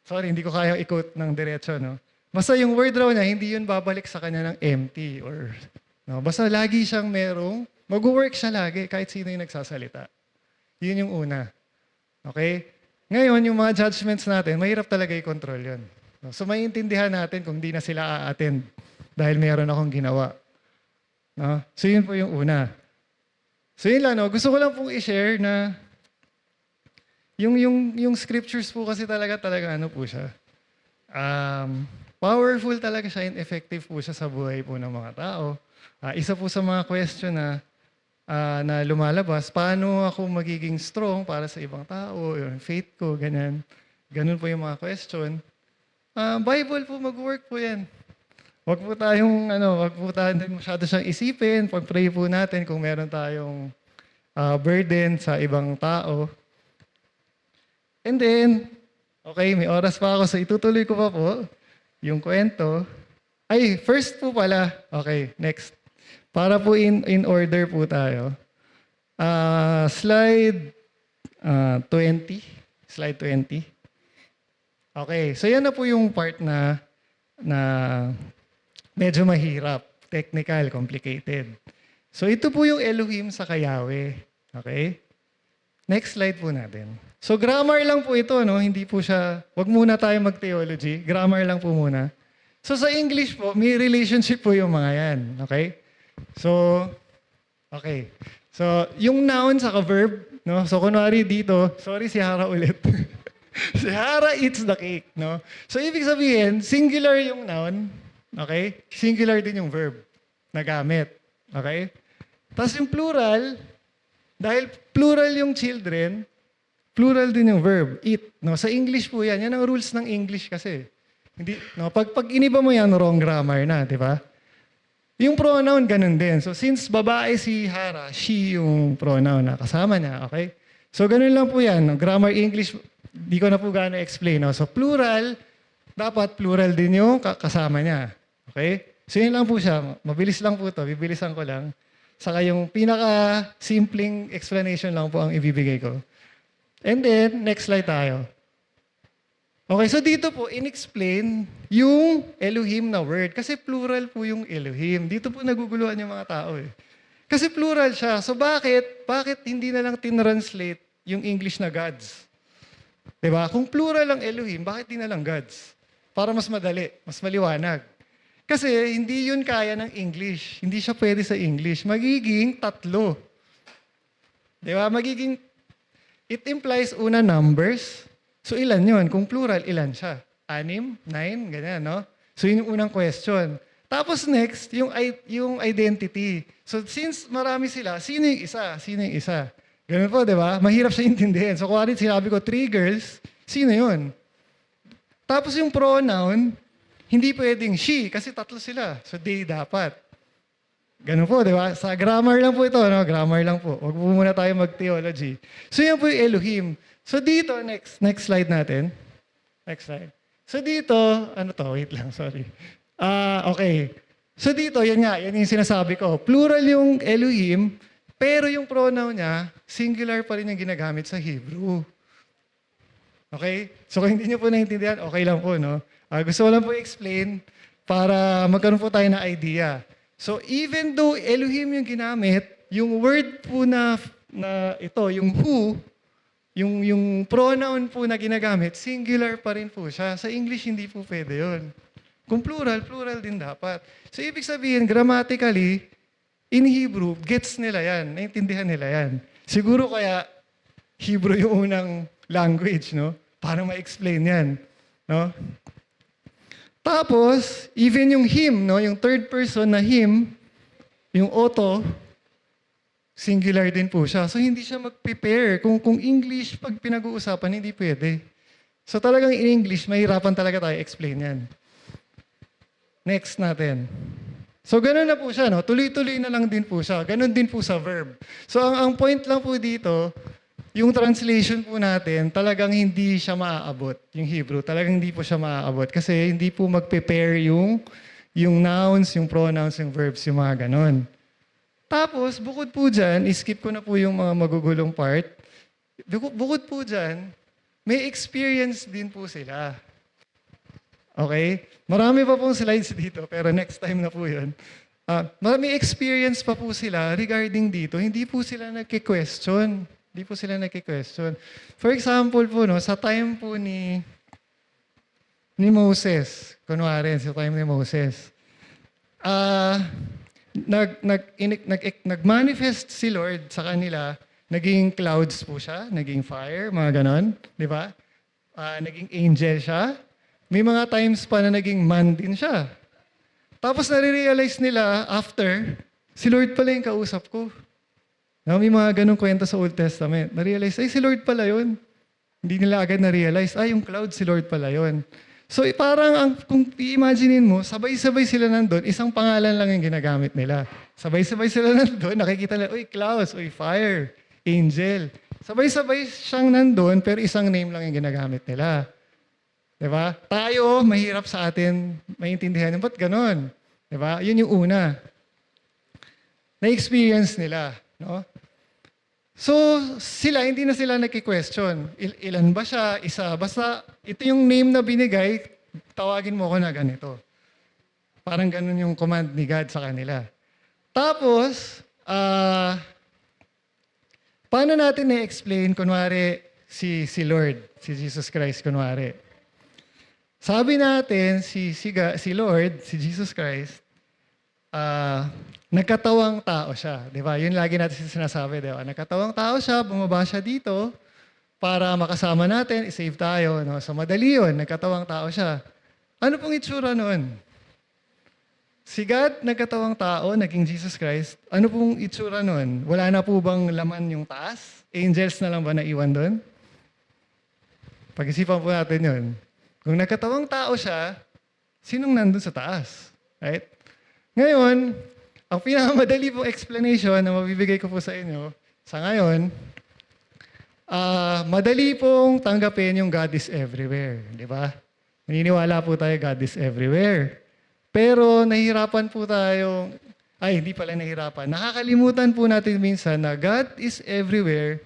hindi ko kaya i-quote ng diretso, no? Basta yung word raw niya, hindi yun babalik sa kanya ng empty or, no? Basta lagi siyang merong, mag-work siya lagi kahit sino yung nagsasalita. Yun yung una. Okay? Ngayon, yung mga judgments natin, mahirap talaga i-control yun. So, maiintindihan natin kung di na sila a-attend dahil meron akong ginawa. No? So, yun po yung una. So, yun lang. No? Gusto ko lang pong i-share na yung scriptures po kasi talaga ano po siya. Powerful talaga siya and effective po siya sa buhay po ng mga tao. Isa po sa mga question na lumalabas, paano ako magiging strong para sa ibang tao, yung faith ko, ganyan. Ganun po yung mga question. Bible po, mag-work po yan. Wag po tayong masyado siyang isipin. Pag-pray po natin kung meron tayong burden sa ibang tao. And then, okay, may oras pa ako, so itutuloy ko pa po yung kwento. Ay, first po pala. Okay, next. Para po in order po tayo. Slide 20. Slide 20. Okay, so yan na po yung part na medyo mahirap. Technical, complicated. So ito po yung Elohim sa Yahweh. Okay? Next slide po natin. So grammar lang po ito, no? Hindi po siya, wag muna tayo mag-theology. Grammar lang po muna. So sa English po, may relationship po yung mga yan. Okay? So, okay. So, yung noun sa verb, no? So kunwari dito, sorry si Hara ulit. Si Hara eats the cake, no? So ibig sabihin, singular yung noun, okay? Singular din yung verb na gamit. Okay? Tapos yung plural, dahil plural yung children, plural din yung verb, eat. No? Sa English po yan. Yan ang rules ng English kasi. Hindi, no? Pag iniba mo yan, wrong grammar na, di ba? Yung pronoun, ganun din. So since babae si Hara, she yung pronoun na kasama niya. Okay? So ganun lang po yan. No? Grammar English, di ko na po gano'n explain. No? So plural, dapat plural din yung kasama niya. Okay? So yun lang po siya. Mabilis lang po to. Bibilisan ko lang. Saka yung pinaka-simpleng explanation lang po ang ibibigay ko. And then, next slide tayo. Okay, so dito po, in-explain yung Elohim na word. Kasi plural po yung Elohim. Dito po naguguluhan yung mga tao eh. Kasi plural siya. So bakit? Bakit hindi na lang tinranslate yung English na gods? Diba? Kung plural ang Elohim, bakit di na lang gods? Para mas madali, mas maliwanag. Kasi hindi yun kaya ng English. Hindi siya pwede sa English. Magiging tatlo. Diba? Magiging, it implies una numbers. So ilan yun? Kung plural, ilan siya? 6, 9, ganyan, no? So yun yung unang question. Tapos next, yung identity. So since marami sila, sino yung isa? Sino yung isa? Ganun po, di ba? Mahirap siya intindihin. So kung sinabi ko, 3 girls, sino yun? Tapos yung pronoun, hindi pwedeng she, kasi tatlo sila. So they dapat. Ganun po, di ba? Sa grammar lang po ito, no? Grammar lang po. Huwag po muna tayo mag-theology. So yan po yung Elohim. So dito, next slide natin. Next slide. So dito, ano to? Wait lang, sorry. Okay. So dito, yan yung sinasabi ko. Plural yung Elohim, pero yung pronoun niya, singular pa rin yung ginagamit sa Hebrew. Okay? So kung hindi niyo po naintindihan, okay lang po, no? Gusto ko lang po i-explain para magkaroon po tayo na idea. So even though Elohim yung ginamit, yung word po na ito, yung who, yung pronoun po na ginagamit, singular pa rin po siya. Sa English, hindi po pwede yun. Kung plural, plural din dapat. So ibig sabihin, grammatically, in Hebrew, gets nila yan, naintindihan nila yan. Siguro kaya Hebrew yung unang language, no? Para ma-explain yan, no? Tapos, even yung him, no? Yung third person na him, yung auto, singular din po siya. So, hindi siya mag-prepare. Kung English, pag pinag-uusapan, hindi pwede. So, talagang in English, mahirapan talaga tayo explain yan. Next natin. So, ganun na po siya, no? Tuloy-tuloy na lang din po siya. Ganun din po sa verb. So, ang point lang po dito, yung translation po natin, talagang hindi siya maaabot. Yung Hebrew, talagang hindi po siya maaabot. Kasi hindi po mag-prepare yung nouns, yung pronouns, yung verbs, yung mga ganon. Tapos, bukod po dyan, skip ko na po yung mga magugulong part. Bukod po dyan, may experience din po sila. Okay? Marami pa pong slides dito, pero next time na po yun. May experience pa po sila regarding dito. Hindi po sila nagki-question. Hindi po sila nagki-question. For example po, no, sa time po ni Moses, kunwari, sa time ni Moses, nag-manifest si Lord sa kanila, naging clouds po siya, naging fire, mga ganon, di ba? Naging angel siya. May mga times pa na naging man din siya. Tapos nare-realize nila after, si Lord pala yung kausap ko. May mga ganong kwento sa Old Testament. Na-realize, ay si Lord pala yun. Hindi nila agad na-realize, ay yung cloud si Lord pala yun. So parang kung i-imaginein mo, sabay-sabay sila nandun, isang pangalan lang yung ginagamit nila. Sabay-sabay sila nandun, nakikita nila, uy, clouds, uy, fire, angel. Sabay-sabay siyang nandun, pero isang name lang yung ginagamit nila. Diba? Tayo, mahirap sa atin maintindihan. Ba't ganun? Diba? Yun yung una. Na-experience nila. No? So, sila, hindi na sila nagki-question. Ilan ba siya? Isa? Basta, ito yung name na binigay, tawagin mo ko na ganito. Parang ganun yung command ni God sa kanila. Tapos, paano natin na-explain, kunwari, si Lord, si Jesus Christ, kunwari. Sabi natin, si Lord, si Jesus Christ, nagkatawang tao siya. Di ba? Yun lagi natin sinasabi. Di ba? Nagkatawang tao siya, bumaba siya dito para makasama natin, isave tayo. No? So madali yun, nagkatawang tao siya. Ano pong itsura noon? Si God, nagkatawang tao, naging Jesus Christ. Ano pong itsura noon? Wala na po bang laman yung taas? Angels na lang ba naiwan doon? Pag-isipan po natin yun. Kung nagkatawang tao siya, sinong nandun sa taas? Right? Ngayon, ang pinakamadali pong explanation na mabibigay ko po sa inyo, sa ngayon, madali pong tanggapin yung God is everywhere. Di ba? Naniniwala po tayo God is everywhere. Pero nahihirapan po tayo, hindi pala nahihirapan. Nakakalimutan po natin minsan na God is everywhere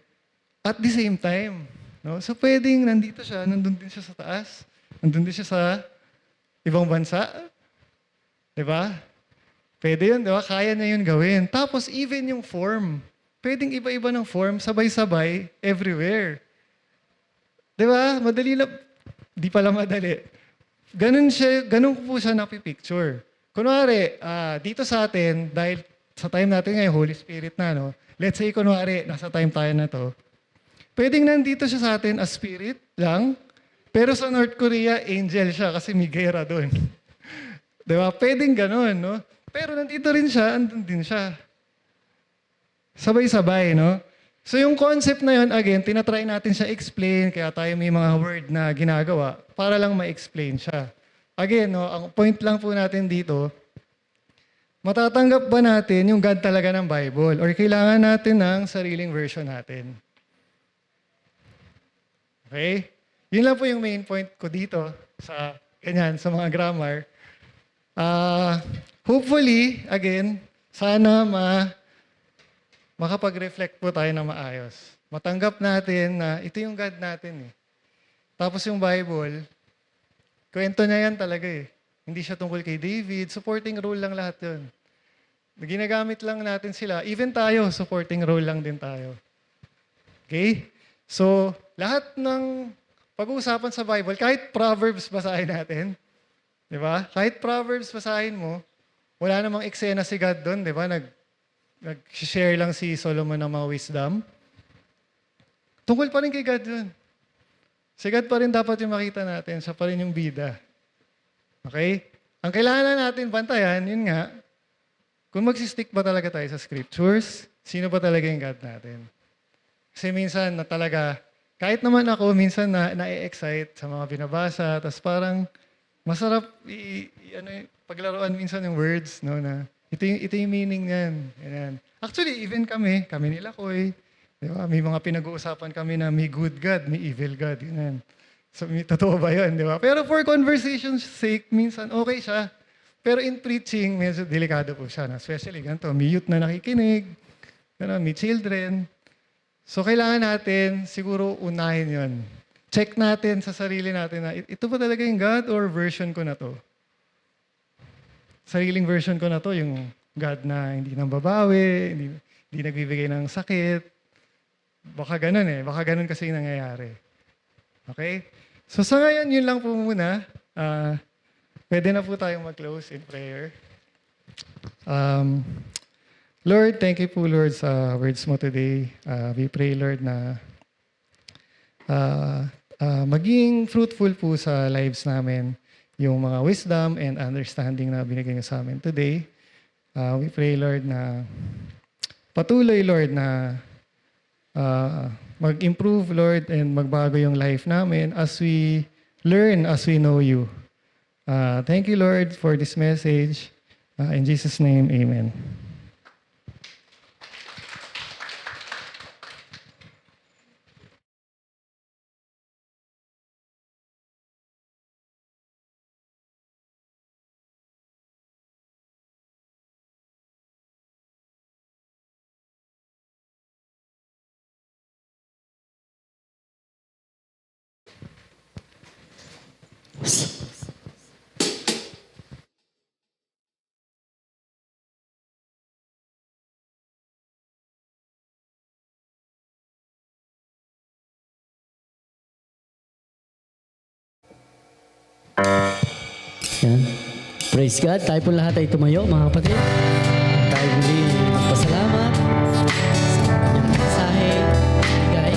at the same time. No? So pwedeng nandito siya, nandun din siya sa taas, nandun din siya sa ibang bansa. Di ba? Pwede yun, di ba? Kaya na yun gawin. Tapos even yung form. Pwedeng iba-iba ng form, sabay-sabay, everywhere. Di ba? Madali lang. Di pala madali. Ganun ko po siya napipicture. Kunwari, dito sa atin, dahil sa time natin ngayon, Holy Spirit na, no? Let's say, kunwari, nasa time tayo na to. Pwedeng nandito siya sa atin as spirit lang, pero sa North Korea, angel siya kasi may gera doon. Di ba? Pwedeng ganun, no? Pero nandito rin siya, andun din siya. Sabay-sabay, no? So yung concept na yun, again, tinatry natin siya explain, kaya tayo may mga word na ginagawa para lang ma-explain siya. Again, no, ang point lang po natin dito, matatanggap ba natin yung God talaga ng Bible or kailangan natin ng sariling version natin? Okay? Yun lang po yung main point ko dito sa ganyan, sa mga grammar. Hopefully, again, sana makapag-reflect po tayo na maayos. Matanggap natin na ito yung God natin eh. Tapos yung Bible, kwento niya yan talaga eh. Hindi siya tungkol kay David, supporting role lang lahat yun. Ginagamit lang natin sila. Even tayo, supporting role lang din tayo. Okay? So, lahat ng pag-uusapan sa Bible, kahit Proverbs basahin natin, di ba? Kahit Proverbs basahin mo, wala namang eksena si God doon, di ba? Nag-share lang si Solomon ng mga wisdom. Tungkol pa rin kay God doon. Si God pa rin dapat yung makita natin, siya pa rin yung bida. Okay? Ang kailangan natin bantayan, yun nga, kung magsistick ba talaga tayo sa scriptures, sino ba talaga yung God natin? Kasi minsan na talaga, kahit naman ako, minsan na-excite sa mga binabasa, tapos parang masarap paglaruan minsan yung words, no, na ito yung meaning niyan. Yan. Actually, even kami nila Koy, di ba? May mga pinag-uusapan kami na may good God, may evil God. Yan. So, totoo ba yun, di ba? Pero for conversation's sake, minsan okay siya. Pero in preaching, medyo delikado po siya. Especially ganito, may youth na nakikinig, may children. So, kailangan natin siguro unahin yun. Check natin sa sarili natin na ito ba talaga yung God or version ko na to? Sariling version ko na to, yung God na hindi nang babawi, hindi nagbibigay ng sakit. Baka ganun eh. Baka ganun kasi yung nangyayari. Okay? So sa ngayon, yun lang po muna. Pwede na po tayong mag-close in prayer. Lord, thank you po, Lord, sa words mo today. We pray, Lord, na maging fruitful po sa lives namin yung mga wisdom and understanding na binigay niyo sa amin today. We pray, Lord, na patuloy, Lord, na mag-improve, Lord, and magbago yung life namin as we learn, as we know you. Thank you, Lord, for this message. In Jesus' name, amen. Yan. Praise God. Tayo po lahat ay tumayo, mga kapatid. Tayo muli magpasalamat sa kanyang mensahe. Bigay.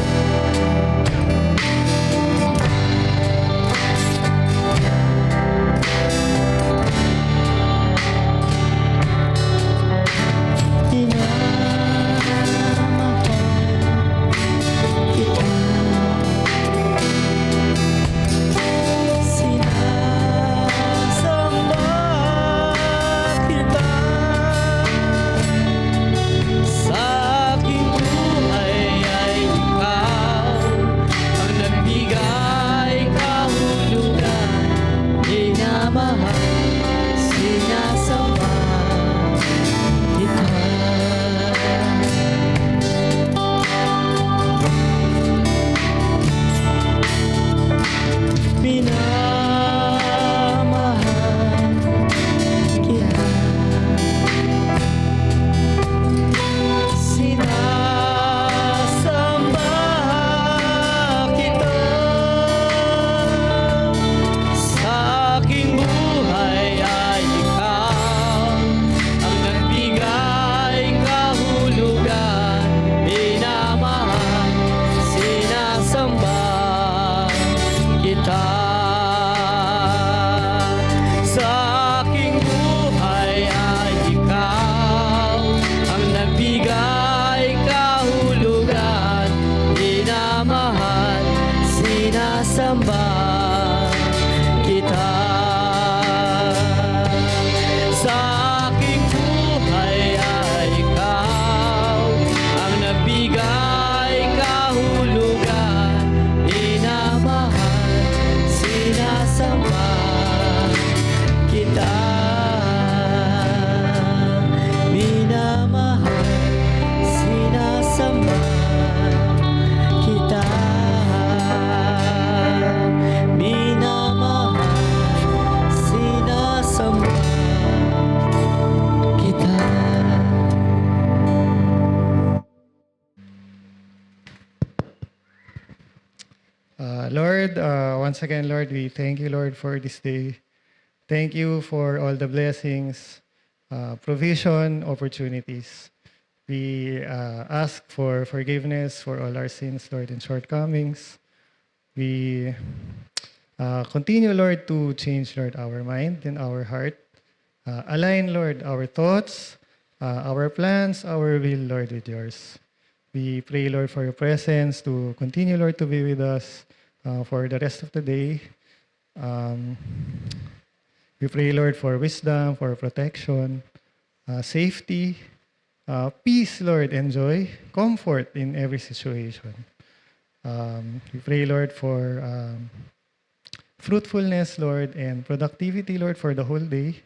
Lord, once again, Lord, we thank you, Lord, for this day. Thank you for all the blessings, provision, opportunities. We ask for forgiveness for all our sins, Lord, and shortcomings. We continue, Lord, to change, Lord, our mind and our heart. Align, Lord, our thoughts, our plans, our will, Lord, with yours. We pray, Lord, for your presence to continue, Lord, to be with us for the rest of the day. We pray, Lord, for wisdom, for protection, safety, peace, Lord, and joy, comfort in every situation. We pray, Lord, for fruitfulness, Lord, and productivity, Lord, for the whole day.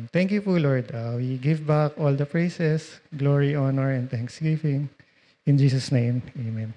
Thank you po, Lord. We give back all the praises, glory, honor, and thanksgiving. In Jesus' name, amen.